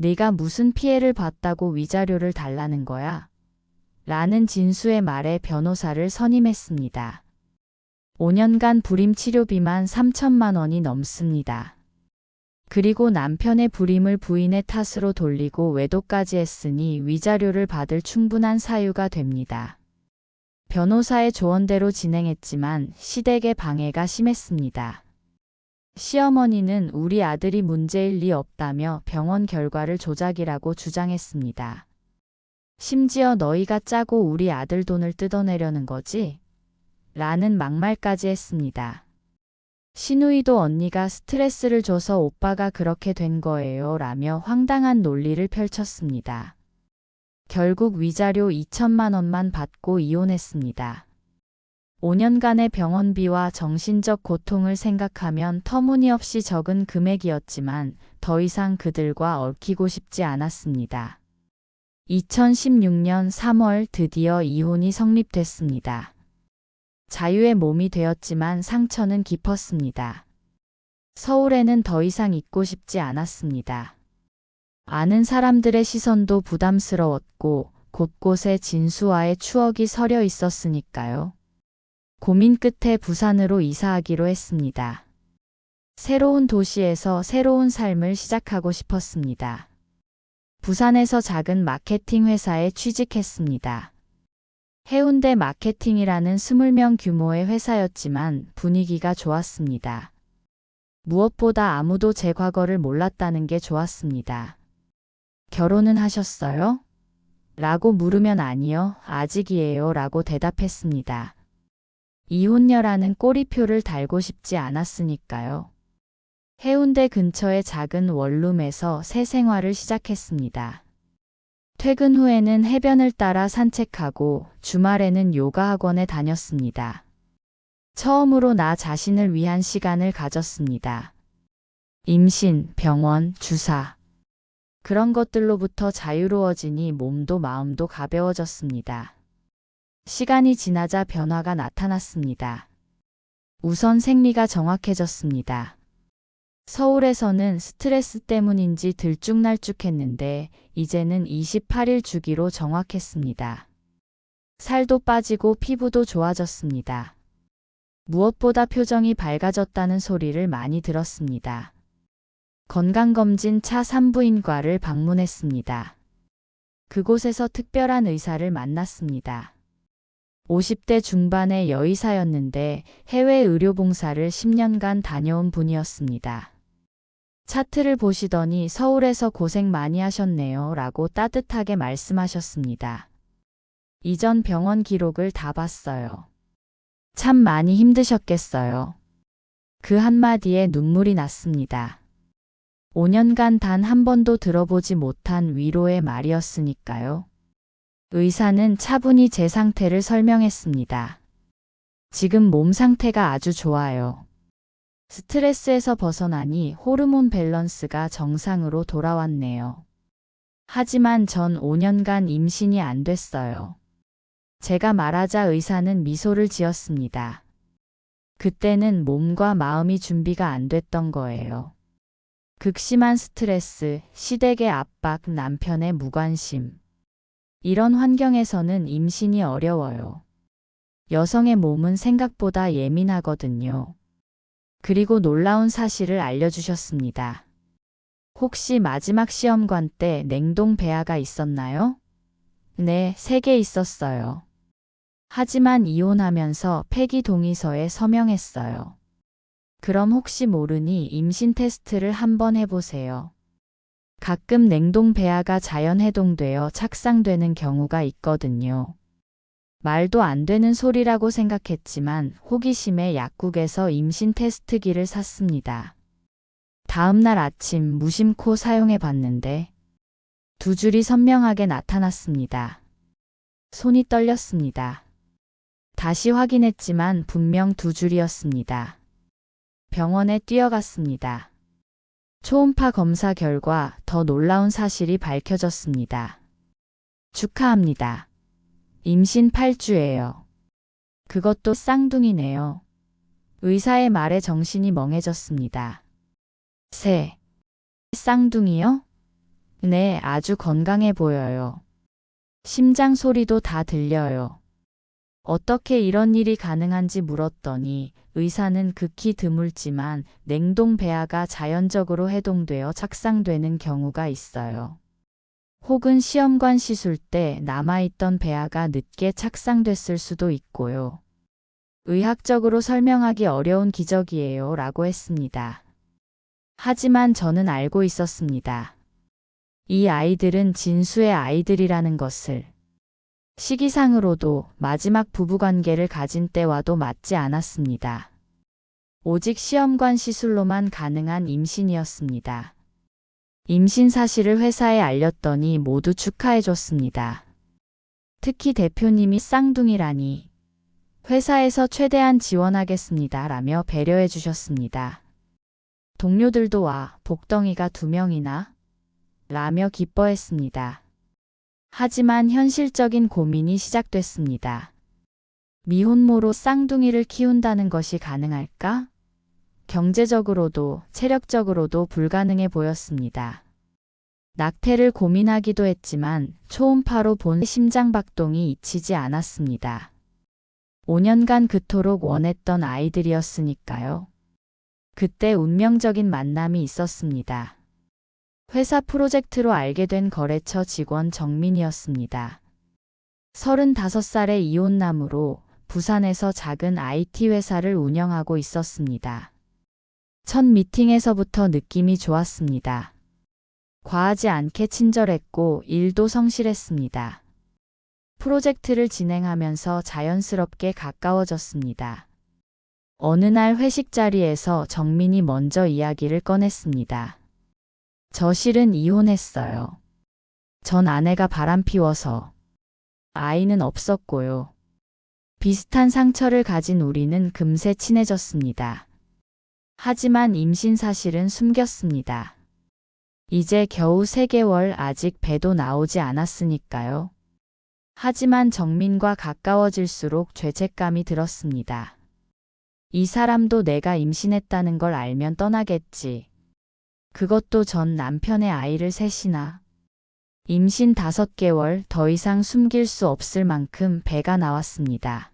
네가 무슨 피해를 봤다고 위자료를 달라는 거야? 라는 진수의 말에 변호사를 선임했습니다. 5년간 불임 치료비만 3천만 원이 넘습니다. 그리고 남편의 불임을 부인의 탓으로 돌리고 외도까지 했으니 위자료를 받을 충분한 사유가 됩니다. 변호사의 조언대로 진행했지만 시댁의 방해가 심했습니다. 시어머니는 우리 아들이 문제일 리 없다며 병원 결과를 조작이라고 주장했습니다. 심지어 너희가 짜고 우리 아들 돈을 뜯어내려는 거지? 라는 막말까지 했습니다. 시누이도 언니가 스트레스를 줘서 오빠가 그렇게 된 거예요 라며 황당한 논리를 펼쳤습니다. 결국 위자료 2천만 원만 받고 이혼했습니다. 5년간의 병원비와 정신적 고통을 생각하면 터무니없이 적은 금액이었지만 더 이상 그들과 얽히고 싶지 않았습니다. 2016년 3월 드디어 이혼이 성립됐습니다. 자유의 몸이 되었지만 상처는 깊었습니다. 서울에는 더 이상 있고 싶지 않았습니다. 아는 사람들의 시선도 부담스러웠고 곳곳에 진수와의 추억이 서려 있었으니까요. 고민 끝에 부산으로 이사하기로 했습니다. 새로운 도시에서 새로운 삶을 시작하고 싶었습니다. 부산에서 작은 마케팅 회사에 취직했습니다. 해운대 마케팅이라는 20명 규모의 회사였지만 분위기가 좋았습니다. 무엇보다 아무도 제 과거를 몰랐다는 게 좋았습니다. 결혼은 하셨어요? 라고 물으면 아니요, 아직이에요 라고 대답했습니다. 이혼녀라는 꼬리표를 달고 싶지 않았으니까요. 해운대 근처의 작은 원룸에서 새 생활을 시작했습니다. 퇴근 후에는 해변을 따라 산책하고 주말에는 요가 학원에 다녔습니다. 처음으로 나 자신을 위한 시간을 가졌습니다. 임신, 병원, 주사. 그런 것들로부터 자유로워지니 몸도 마음도 가벼워졌습니다. 시간이 지나자 변화가 나타났습니다. 우선 생리가 정확해졌습니다. 서울에서는 스트레스 때문인지 들쭉날쭉했는데 이제는 28일 주기로 정확했습니다. 살도 빠지고 피부도 좋아졌습니다. 무엇보다 표정이 밝아졌다는 소리를 많이 들었습니다. 건강검진 차 산부인과를 방문했습니다. 그곳에서 특별한 의사를 만났습니다. 50대 중반의 여의사였는데 해외 의료봉사를 10년간 다녀온 분이었습니다. 차트를 보시더니 서울에서 고생 많이 하셨네요 라고 따뜻하게 말씀하셨습니다. 이전 병원 기록을 다 봤어요. 참 많이 힘드셨겠어요. 그 한마디에 눈물이 났습니다. 5년간 단 한 번도 들어보지 못한 위로의 말이었으니까요. 의사는 차분히 제 상태를 설명했습니다. 지금 몸 상태가 아주 좋아요. 스트레스에서 벗어나니 호르몬 밸런스가 정상으로 돌아왔네요. 하지만 전 5년간 임신이 안 됐어요. 제가 말하자 의사는 미소를 지었습니다. 그때는 몸과 마음이 준비가 안 됐던 거예요. 극심한 스트레스, 시댁의 압박, 남편의 무관심. 이런 환경에서는 임신이 어려워요. 여성의 몸은 생각보다 예민하거든요. 그리고 놀라운 사실을 알려주셨습니다. 혹시 마지막 시험관 때 냉동 배아가 있었나요? 네, 3개 있었어요. 하지만 이혼하면서 폐기 동의서에 서명했어요. 그럼 혹시 모르니 임신 테스트를 한번 해보세요. 가끔 냉동 배아가 자연 해동되어 착상되는 경우가 있거든요. 말도 안 되는 소리라고 생각했지만 호기심에 약국에서 임신 테스트기를 샀습니다. 다음 날 아침 무심코 사용해 봤는데 2줄이 선명하게 나타났습니다. 손이 떨렸습니다. 다시 확인했지만 분명 2줄이었습니다. 병원에 뛰어갔습니다. 초음파 검사 결과 더 놀라운 사실이 밝혀졌습니다. 축하합니다. 임신 8주예요. 그것도 쌍둥이네요. 의사의 말에 정신이 멍해졌습니다. 쌍둥이요? 네, 아주 건강해 보여요. 심장 소리도 다 들려요. 어떻게 이런 일이 가능한지 물었더니 의사는 극히 드물지만 냉동 배아가 자연적으로 해동되어 착상되는 경우가 있어요. 혹은 시험관 시술 때 남아있던 배아가 늦게 착상됐을 수도 있고요. 의학적으로 설명하기 어려운 기적이에요 라고 했습니다. 하지만 저는 알고 있었습니다. 이 아이들은 진수의 아이들이라는 것을. 시기상으로도 마지막 부부관계를 가진 때와도 맞지 않았습니다. 오직 시험관 시술로만 가능한 임신이었습니다. 임신 사실을 회사에 알렸더니 모두 축하해줬습니다. 특히 대표님이 쌍둥이라니. 회사에서 최대한 지원하겠습니다 라며 배려해 주셨습니다. 동료들도 와, 복덩이가 2명이나? 라며 기뻐했습니다. 하지만 현실적인 고민이 시작됐습니다. 미혼모로 쌍둥이를 키운다는 것이 가능할까? 경제적으로도 체력적으로도 불가능해 보였습니다. 낙태를 고민하기도 했지만 초음파로 본 심장박동이 잊히지 않았습니다. 5년간 그토록 원했던 아이들이었으니까요. 그때 운명적인 만남이 있었습니다. 회사 프로젝트로 알게 된 거래처 직원 정민이었습니다. 35살의 이혼남으로 부산에서 작은 IT 회사를 운영하고 있었습니다. 첫 미팅에서부터 느낌이 좋았습니다. 과하지 않게 친절했고 일도 성실했습니다. 프로젝트를 진행하면서 자연스럽게 가까워졌습니다. 어느 날 회식 자리에서 정민이 먼저 이야기를 꺼냈습니다. 저 실은 이혼했어요. 전 아내가 바람피워서. 아이는 없었고요. 비슷한 상처를 가진 우리는 금세 친해졌습니다. 하지만 임신 사실은 숨겼습니다. 이제 겨우 3개월 아직 배도 나오지 않았으니까요. 하지만 정민과 가까워질수록 죄책감이 들었습니다. 이 사람도 내가 임신했다는 걸 알면 떠나겠지. 그것도 전 남편의 아이를 셋이나. 임신 5개월 더 이상 숨길 수 없을 만큼 배가 나왔습니다.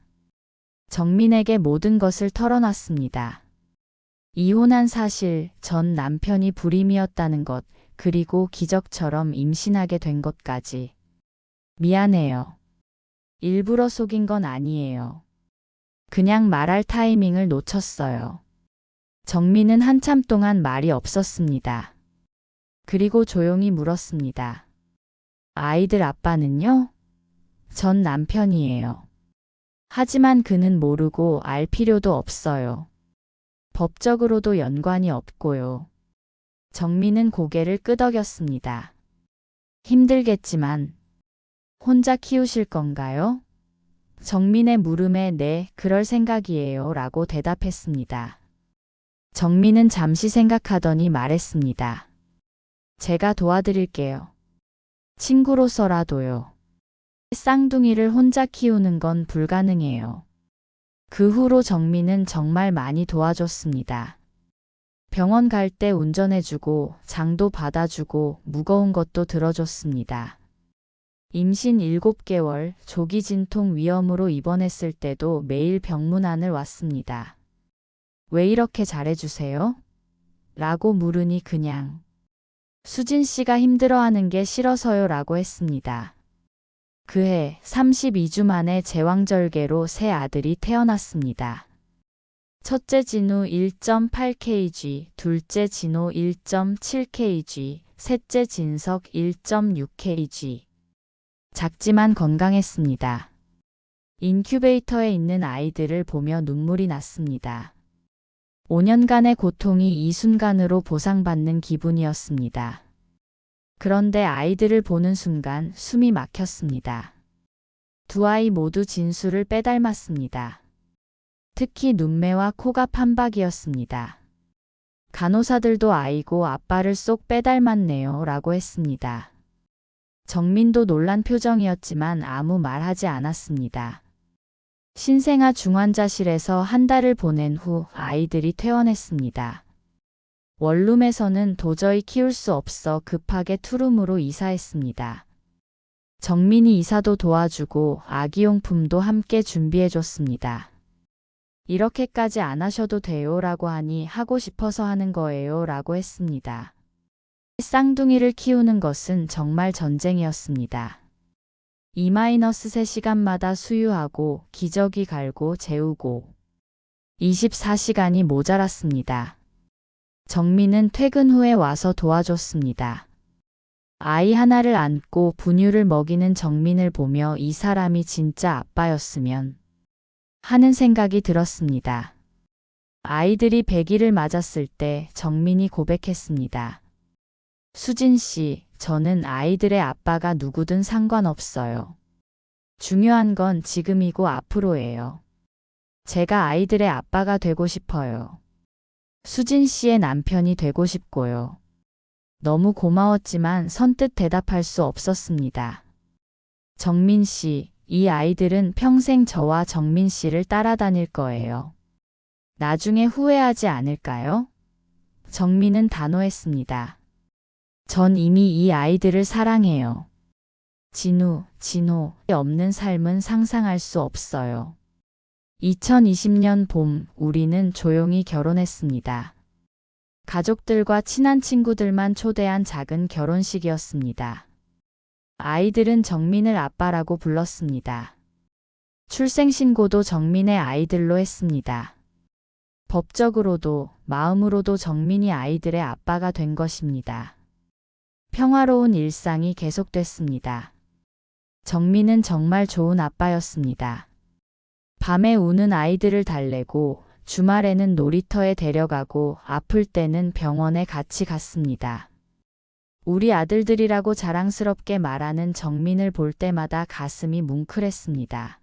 정민에게 모든 것을 털어놨습니다. 이혼한 사실, 전 남편이 불임이었다는 것, 그리고 기적처럼 임신하게 된 것까지. 미안해요. 일부러 속인 건 아니에요. 그냥 말할 타이밍을 놓쳤어요. 정민은 한참 동안 말이 없었습니다. 그리고 조용히 물었습니다. 아이들 아빠는요? 전 남편이에요. 하지만 그는 모르고 알 필요도 없어요. 법적으로도 연관이 없고요. 정민은 고개를 끄덕였습니다. 힘들겠지만 혼자 키우실 건가요? 정민의 물음에 네, 그럴 생각이에요 라고 대답했습니다. 정민은 잠시 생각하더니 말했습니다. 제가 도와드릴게요. 친구로서라도요. 쌍둥이를 혼자 키우는 건 불가능해요. 그 후로 정민은 정말 많이 도와줬습니다. 병원 갈 때 운전해주고 장도 받아주고 무거운 것도 들어줬습니다. 임신 7개월 조기 진통 위험으로 입원했을 때도 매일 병문안을 왔습니다. 왜 이렇게 잘해주세요? 라고 물으니 그냥 수진 씨가 힘들어하는 게 싫어서요 라고 했습니다. 그해 32주 만에 제왕절개로 새 아들이 태어났습니다. 첫째 진우 1.8kg, 둘째 진호 1.7kg, 셋째 진석 1.6kg. 작지만 건강했습니다. 인큐베이터에 있는 아이들을 보며 눈물이 났습니다. 5년간의 고통이 이 순간으로 보상받는 기분이었습니다. 그런데 아이들을 보는 순간 숨이 막혔습니다. 두 아이 모두 진수를 빼닮았습니다. 특히 눈매와 코가 판박이었습니다. 간호사들도 아이고 아빠를 쏙 빼닮았네요 라고 했습니다. 정민도 놀란 표정이었지만 아무 말하지 않았습니다. 신생아 중환자실에서 한 달을 보낸 후 아이들이 퇴원했습니다. 원룸에서는 도저히 키울 수 없어 급하게 투룸으로 이사했습니다. 정민이 이사도 도와주고 아기용품도 함께 준비해줬습니다. 이렇게까지 안 하셔도 돼요 라고 하니 하고 싶어서 하는 거예요 라고 했습니다. 쌍둥이를 키우는 것은 정말 전쟁이었습니다. 2-3시간마다 수유하고 기저귀 갈고 재우고 24시간이 모자랐습니다. 정민은 퇴근 후에 와서 도와줬습니다. 아이 하나를 안고 분유를 먹이는 정민을 보며 이 사람이 진짜 아빠였으면 하는 생각이 들었습니다. 아이들이 100일을 맞았을 때 정민이 고백했습니다. 수진 씨, 저는 아이들의 아빠가 누구든 상관없어요. 중요한 건 지금이고 앞으로예요. 제가 아이들의 아빠가 되고 싶어요. 수진 씨의 남편이 되고 싶고요. 너무 고마웠지만 선뜻 대답할 수 없었습니다. 정민 씨, 이 아이들은 평생 저와 정민 씨를 따라다닐 거예요. 나중에 후회하지 않을까요? 정민은 단호했습니다. 전 이미 이 아이들을 사랑해요. 진호 없는 삶은 상상할 수 없어요. 2020년 봄, 우리는 조용히 결혼했습니다. 가족들과 친한 친구들만 초대한 작은 결혼식이었습니다. 아이들은 정민을 아빠라고 불렀습니다. 출생신고도 정민의 아이들로 했습니다. 법적으로도 마음으로도 정민이 아이들의 아빠가 된 것입니다. 평화로운 일상이 계속됐습니다. 정민은 정말 좋은 아빠였습니다. 밤에 우는 아이들을 달래고 주말에는 놀이터에 데려가고 아플 때는 병원에 같이 갔습니다. 우리 아들들이라고 자랑스럽게 말하는 정민을 볼 때마다 가슴이 뭉클했습니다.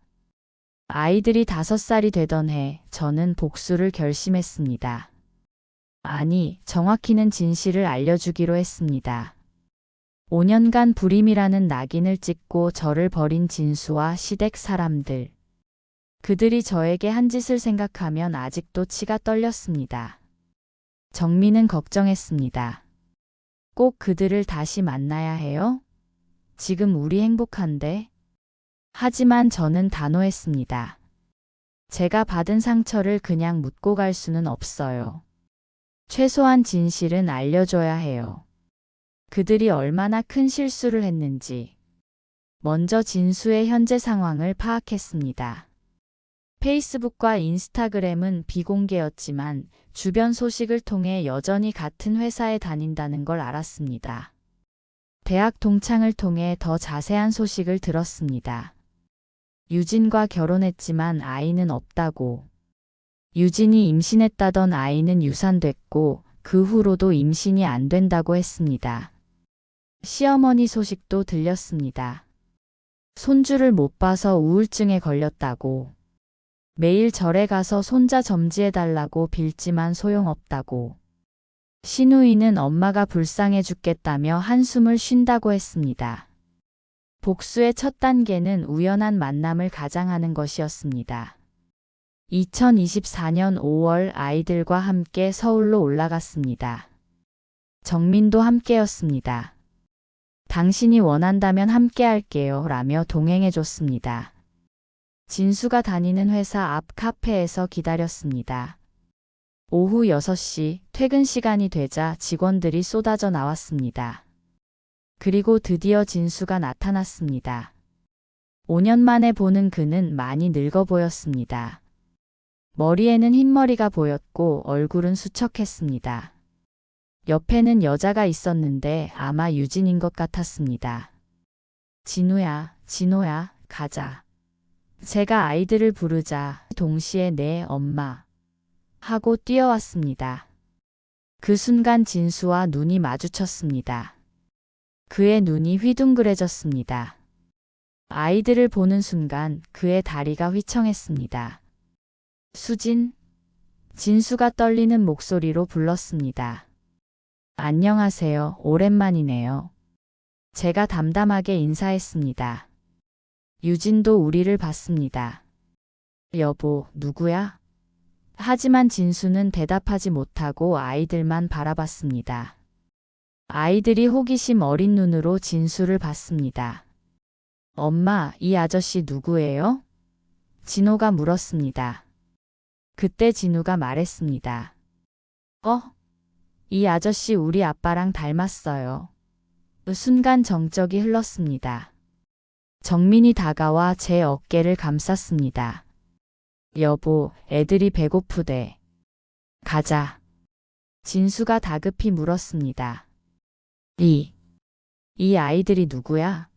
아이들이 5살이 되던 해 저는 복수를 결심했습니다. 아니, 정확히는 진실을 알려주기로 했습니다. 5년간 불임이라는 낙인을 찍고 저를 버린 진수와 시댁 사람들. 그들이 저에게 한 짓을 생각하면 아직도 치가 떨렸습니다. 정민은 걱정했습니다. 꼭 그들을 다시 만나야 해요? 지금 우리 행복한데? 하지만 저는 단호했습니다. 제가 받은 상처를 그냥 묻고 갈 수는 없어요. 최소한 진실은 알려줘야 해요. 그들이 얼마나 큰 실수를 했는지. 먼저 진수의 현재 상황을 파악했습니다. 페이스북과 인스타그램은 비공개였지만 주변 소식을 통해 여전히 같은 회사에 다닌다는 걸 알았습니다. 대학 동창을 통해 더 자세한 소식을 들었습니다. 유진과 결혼했지만 아이는 없다고. 유진이 임신했다던 아이는 유산됐고 그 후로도 임신이 안 된다고 했습니다. 시어머니 소식도 들렸습니다. 손주를 못 봐서 우울증에 걸렸다고. 매일 절에 가서 손자 점지해달라고 빌지만 소용없다고. 시누이는 엄마가 불쌍해 죽겠다며 한숨을 쉰다고 했습니다. 복수의 첫 단계는 우연한 만남을 가장하는 것이었습니다. 2024년 5월 아이들과 함께 서울로 올라갔습니다. 정민도 함께였습니다. 당신이 원한다면 함께 할게요 라며 동행해줬습니다. 진수가 다니는 회사 앞 카페에서 기다렸습니다. 오후 6시 퇴근 시간이 되자 직원들이 쏟아져 나왔습니다. 그리고 드디어 진수가 나타났습니다. 5년 만에 보는 그는 많이 늙어 보였습니다. 머리에는 흰머리가 보였고 얼굴은 수척했습니다. 옆에는 여자가 있었는데 아마 유진인 것 같았습니다. 진우야, 진호야, 가자. 제가 아이들을 부르자 동시에 네 엄마 하고 뛰어왔습니다. 그 순간 진수와 눈이 마주쳤습니다. 그의 눈이 휘둥그레졌습니다. 아이들을 보는 순간 그의 다리가 휘청했습니다. 수진, 진수가 떨리는 목소리로 불렀습니다. 안녕하세요. 오랜만이네요. 제가 담담하게 인사했습니다. 유진도 우리를 봤습니다. 여보, 누구야? 하지만 진수는 대답하지 못하고 아이들만 바라봤습니다. 아이들이 호기심 어린 눈으로 진수를 봤습니다. 엄마, 이 아저씨 누구예요? 진호가 물었습니다. 그때 진우가 말했습니다. 이 아저씨 우리 아빠랑 닮았어요. 순간 정적이 흘렀습니다. 정민이 다가와 제 어깨를 감쌌습니다. 여보, 애들이 배고프대. 가자. 진수가 다급히 물었습니다. 이 아이들이 누구야?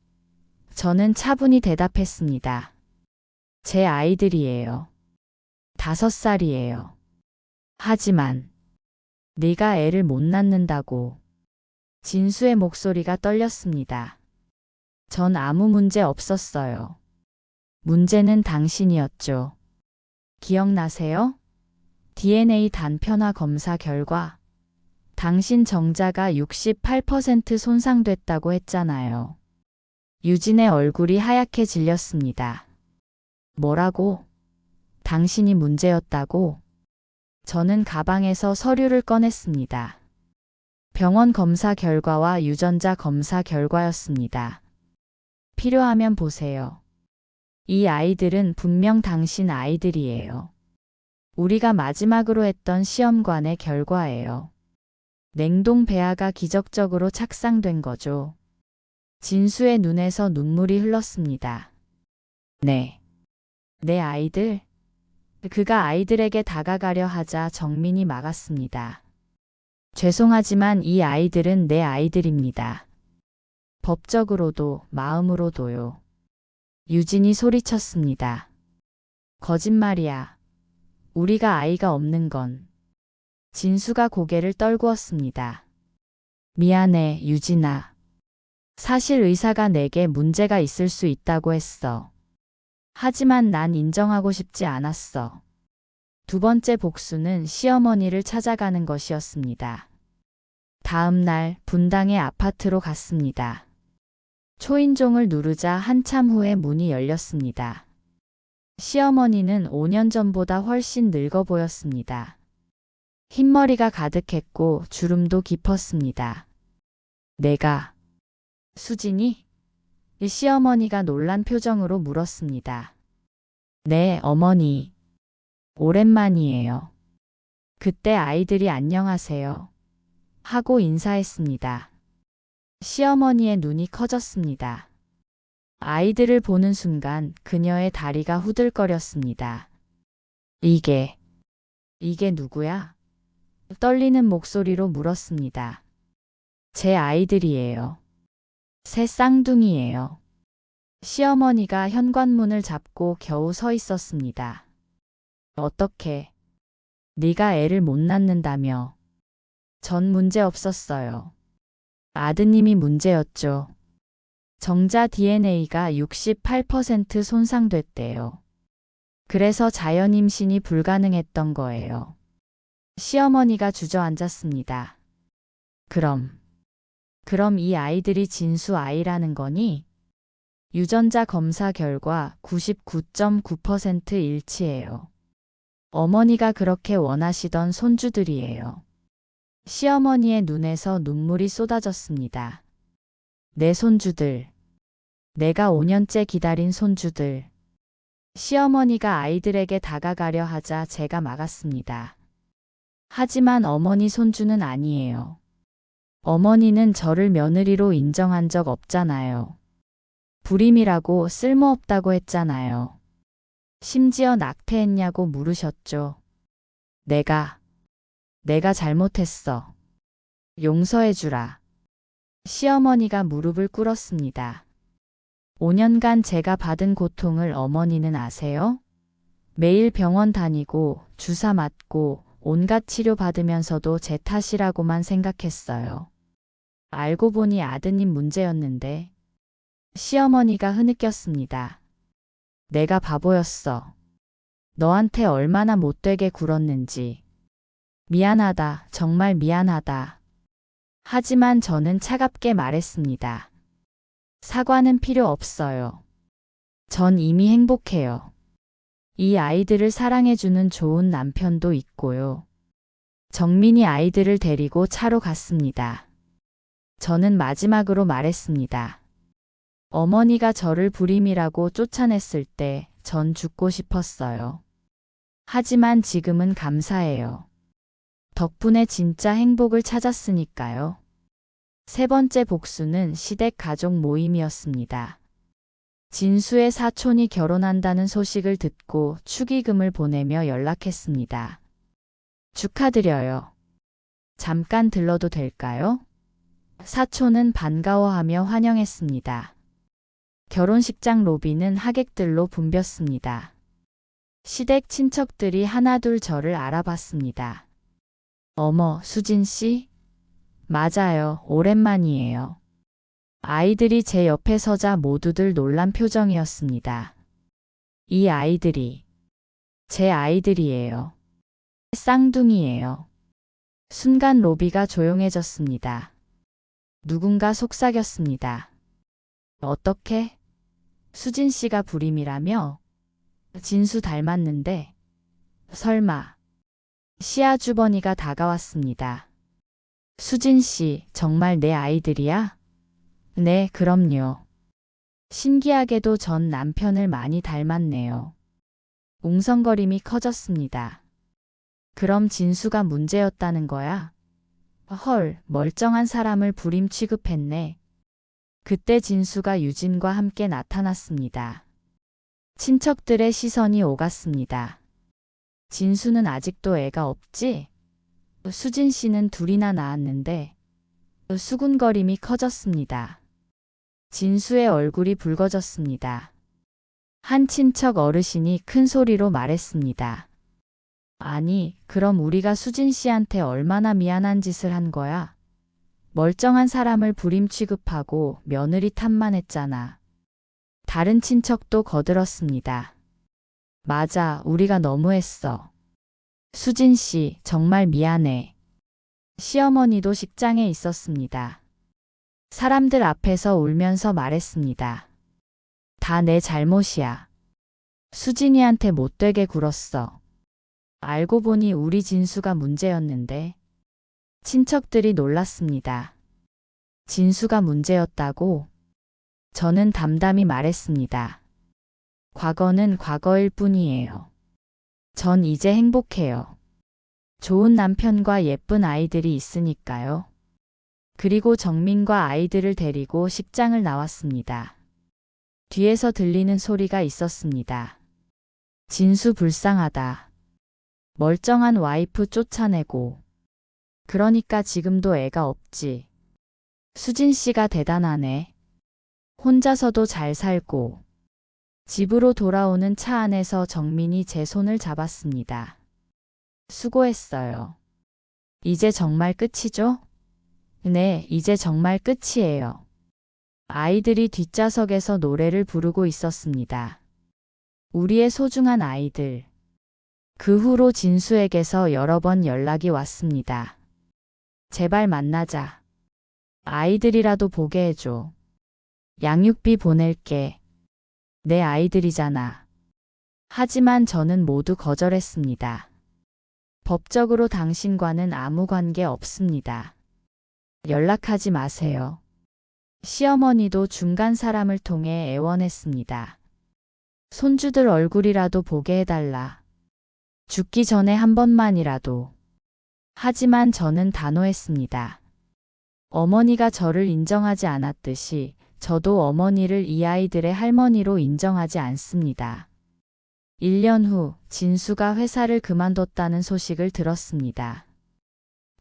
저는 차분히 대답했습니다. 제 아이들이에요. 5살이에요. 하지만 네가 애를 못 낳는다고. 진수의 목소리가 떨렸습니다. 전 아무 문제 없었어요. 문제는 당신이었죠. 기억나세요? DNA 단편화 검사 결과 당신 정자가 68% 손상됐다고 했잖아요. 유진의 얼굴이 하얗게 질렸습니다. 뭐라고? 당신이 문제였다고? 저는 가방에서 서류를 꺼냈습니다. 병원 검사 결과와 유전자 검사 결과였습니다. 필요하면 보세요. 이 아이들은 분명 당신 아이들이에요. 우리가 마지막으로 했던 시험관의 결과예요. 냉동 배아가 기적적으로 착상된 거죠. 진수의 눈에서 눈물이 흘렀습니다. 네. 내 아이들? 그가 아이들에게 다가가려 하자 정민이 막았습니다. 죄송하지만 이 아이들은 내 아이들입니다. 법적으로도 마음으로도요. 유진이 소리쳤습니다. 거짓말이야. 우리가 아이가 없는 건. 진수가 고개를 떨구었습니다. 미안해, 유진아. 사실 의사가 내게 문제가 있을 수 있다고 했어. 하지만 난 인정하고 싶지 않았어. 두 번째 복수는 시어머니를 찾아가는 것이었습니다. 다음 날 분당의 아파트로 갔습니다. 초인종을 누르자 한참 후에 문이 열렸습니다. 시어머니는 5년 전보다 훨씬 늙어 보였습니다. 흰머리가 가득했고 주름도 깊었습니다. 내가 수진이? 시어머니가 놀란 표정으로 물었습니다. 네, 어머니. 오랜만이에요. 그때 아이들이 안녕하세요 하고 인사했습니다. 시어머니의 눈이 커졌습니다. 아이들을 보는 순간 그녀의 다리가 후들거렸습니다. 이게 누구야? 떨리는 목소리로 물었습니다. 제 아이들이에요. 새 쌍둥이에요. 시어머니가 현관문을 잡고 겨우 서 있었습니다. 어떻게? 네가 애를 못 낳는다며. 전 문제 없었어요. 아드님이 문제였죠. 정자 DNA가 68% 손상됐대요. 그래서 자연 임신이 불가능했던 거예요. 시어머니가 주저앉았습니다. 그럼 이 아이들이 진수 아이라는 거니? 유전자 검사 결과 99.9% 일치해요. 어머니가 그렇게 원하시던 손주들이에요. 시어머니의 눈에서 눈물이 쏟아졌습니다. 내 손주들. 내가 5년째 기다린 손주들. 시어머니가 아이들에게 다가가려 하자 제가 막았습니다. 하지만 어머니 손주는 아니에요. 어머니는 저를 며느리로 인정한 적 없잖아요. 불임이라고 쓸모없다고 했잖아요. 심지어 낙태했냐고 물으셨죠. 내가 잘못했어. 용서해주라. 시어머니가 무릎을 꿇었습니다. 5년간 제가 받은 고통을 어머니는 아세요? 매일 병원 다니고 주사 맞고 온갖 치료 받으면서도 제 탓이라고만 생각했어요. 알고 보니 아드님 문제였는데 시어머니가 흐느꼈습니다. 내가 바보였어. 너한테 얼마나 못되게 굴었는지. 미안하다, 정말 미안하다. 하지만 저는 차갑게 말했습니다. 사과는 필요 없어요. 전 이미 행복해요. 이 아이들을 사랑해주는 좋은 남편도 있고요. 정민이 아이들을 데리고 차로 갔습니다. 저는 마지막으로 말했습니다. 어머니가 저를 불임이라고 쫓아냈을 때 전 죽고 싶었어요. 하지만 지금은 감사해요. 덕분에 진짜 행복을 찾았으니까요. 세 번째 복수는 시댁 가족 모임이었습니다. 진수의 사촌이 결혼한다는 소식을 듣고 축의금을 보내며 연락했습니다. 축하드려요. 잠깐 들러도 될까요? 사촌은 반가워하며 환영했습니다. 결혼식장 로비는 하객들로 붐볐습니다. 시댁 친척들이 하나둘 저를 알아봤습니다. 어머, 수진 씨? 맞아요, 오랜만이에요. 아이들이 제 옆에 서자 모두들 놀란 표정이었습니다. 이 아이들이 제 아이들이에요. 쌍둥이에요. 순간 로비가 조용해졌습니다. 누군가 속삭였습니다. 어떻게? 수진 씨가 불임이라며? 진수 닮았는데? 설마. 시아주버니가 다가왔습니다. 수진 씨, 정말 내 아이들이야? 네, 그럼요. 신기하게도 전 남편을 많이 닮았네요. 웅성거림이 커졌습니다. 그럼 진수가 문제였다는 거야? 헐, 멀쩡한 사람을 불임 취급했네. 그때 진수가 유진과 함께 나타났습니다. 친척들의 시선이 오갔습니다. 진수는 아직도 애가 없지? 수진 씨는 둘이나 낳았는데. 수군거림이 커졌습니다. 진수의 얼굴이 붉어졌습니다. 한 친척 어르신이 큰 소리로 말했습니다. 아니, 그럼 우리가 수진 씨한테 얼마나 미안한 짓을 한 거야? 멀쩡한 사람을 불임 취급하고 며느리 탓만 했잖아. 다른 친척도 거들었습니다. 맞아, 우리가 너무했어. 수진 씨, 정말 미안해. 시어머니도 식장에 있었습니다. 사람들 앞에서 울면서 말했습니다. 다 내 잘못이야. 수진이한테 못되게 굴었어. 알고 보니 우리 진수가 문제였는데. 친척들이 놀랐습니다. 진수가 문제였다고? 저는 담담히 말했습니다. 과거는 과거일 뿐이에요. 전 이제 행복해요. 좋은 남편과 예쁜 아이들이 있으니까요. 그리고 정민과 아이들을 데리고 식장을 나왔습니다. 뒤에서 들리는 소리가 있었습니다. 진수 불쌍하다. 멀쩡한 와이프 쫓아내고. 그러니까 지금도 애가 없지. 수진 씨가 대단하네. 혼자서도 잘 살고. 집으로 돌아오는 차 안에서 정민이 제 손을 잡았습니다. 수고했어요. 이제 정말 끝이죠? 네, 이제 정말 끝이에요. 아이들이 뒷좌석에서 노래를 부르고 있었습니다. 우리의 소중한 아이들. 그 후로 진수에게서 여러 번 연락이 왔습니다. 제발 만나자. 아이들이라도 보게 해줘. 양육비 보낼게. 내 아이들이잖아. 하지만 저는 모두 거절했습니다. 법적으로 당신과는 아무 관계 없습니다. 연락하지 마세요. 시어머니도 중간 사람을 통해 애원했습니다. 손주들 얼굴이라도 보게 해달라. 죽기 전에 한 번만이라도. 하지만 저는 단호했습니다. 어머니가 저를 인정하지 않았듯이 저도 어머니를 이 아이들의 할머니로 인정하지 않습니다. 1년 후 진수가 회사를 그만뒀다는 소식을 들었습니다.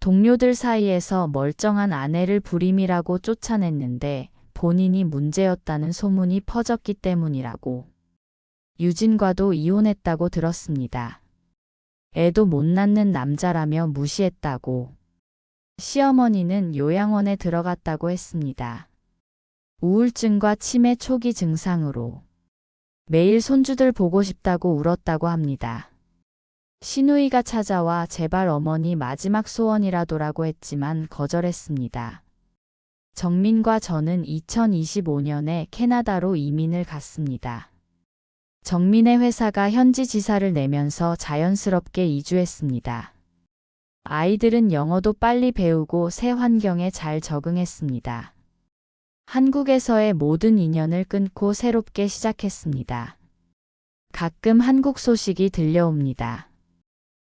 동료들 사이에서 멀쩡한 아내를 불임이라고 쫓아냈는데 본인이 문제였다는 소문이 퍼졌기 때문이라고. 유진과도 이혼했다고 들었습니다. 애도 못 낳는 남자라며 무시했다고. 시어머니는 요양원에 들어갔다고 했습니다. 우울증과 치매 초기 증상으로. 매일 손주들 보고 싶다고 울었다고 합니다. 시누이가 찾아와 제발 어머니 마지막 소원이라도라고 했지만 거절했습니다. 정민과 저는 2025년에 캐나다로 이민을 갔습니다. 정민의 회사가 현지 지사를 내면서 자연스럽게 이주했습니다. 아이들은 영어도 빨리 배우고 새 환경에 잘 적응했습니다. 한국에서의 모든 인연을 끊고 새롭게 시작했습니다. 가끔 한국 소식이 들려옵니다.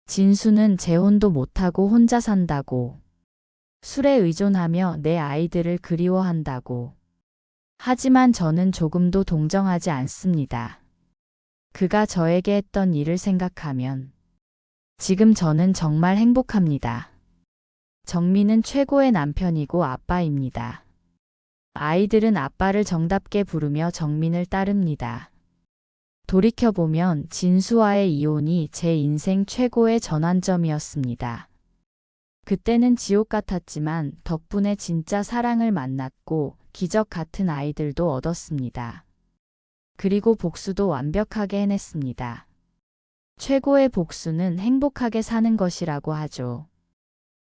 진수는 재혼도 못하고 혼자 산다고. 술에 의존하며 내 아이들을 그리워한다고. 하지만 저는 조금도 동정하지 않습니다. 그가 저에게 했던 일을 생각하면 지금 저는 정말 행복합니다. 정민은 최고의 남편이고 아빠입니다. 아이들은 아빠를 정답게 부르며 정민을 따릅니다. 돌이켜보면 진수와의 이혼이 제 인생 최고의 전환점이었습니다. 그때는 지옥 같았지만 덕분에 진짜 사랑을 만났고 기적 같은 아이들도 얻었습니다. 그리고 복수도 완벽하게 해냈습니다. 최고의 복수는 행복하게 사는 것이라고 하죠.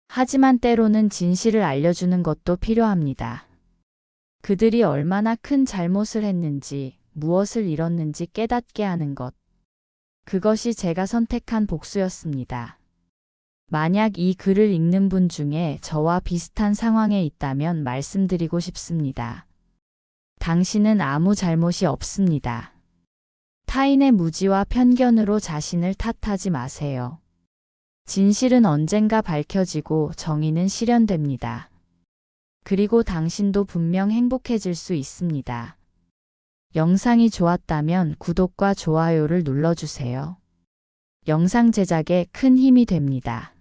하지만 때로는 진실을 알려주는 것도 필요합니다. 그들이 얼마나 큰 잘못을 했는지, 무엇을 잃었는지 깨닫게 하는 것. 그것이 제가 선택한 복수였습니다. 만약 이 글을 읽는 분 중에 저와 비슷한 상황에 있다면 말씀드리고 싶습니다. 당신은 아무 잘못이 없습니다. 타인의 무지와 편견으로 자신을 탓하지 마세요. 진실은 언젠가 밝혀지고 정의는 실현됩니다. 그리고 당신도 분명 행복해질 수 있습니다. 영상이 좋았다면 구독과 좋아요를 눌러주세요. 영상 제작에 큰 힘이 됩니다.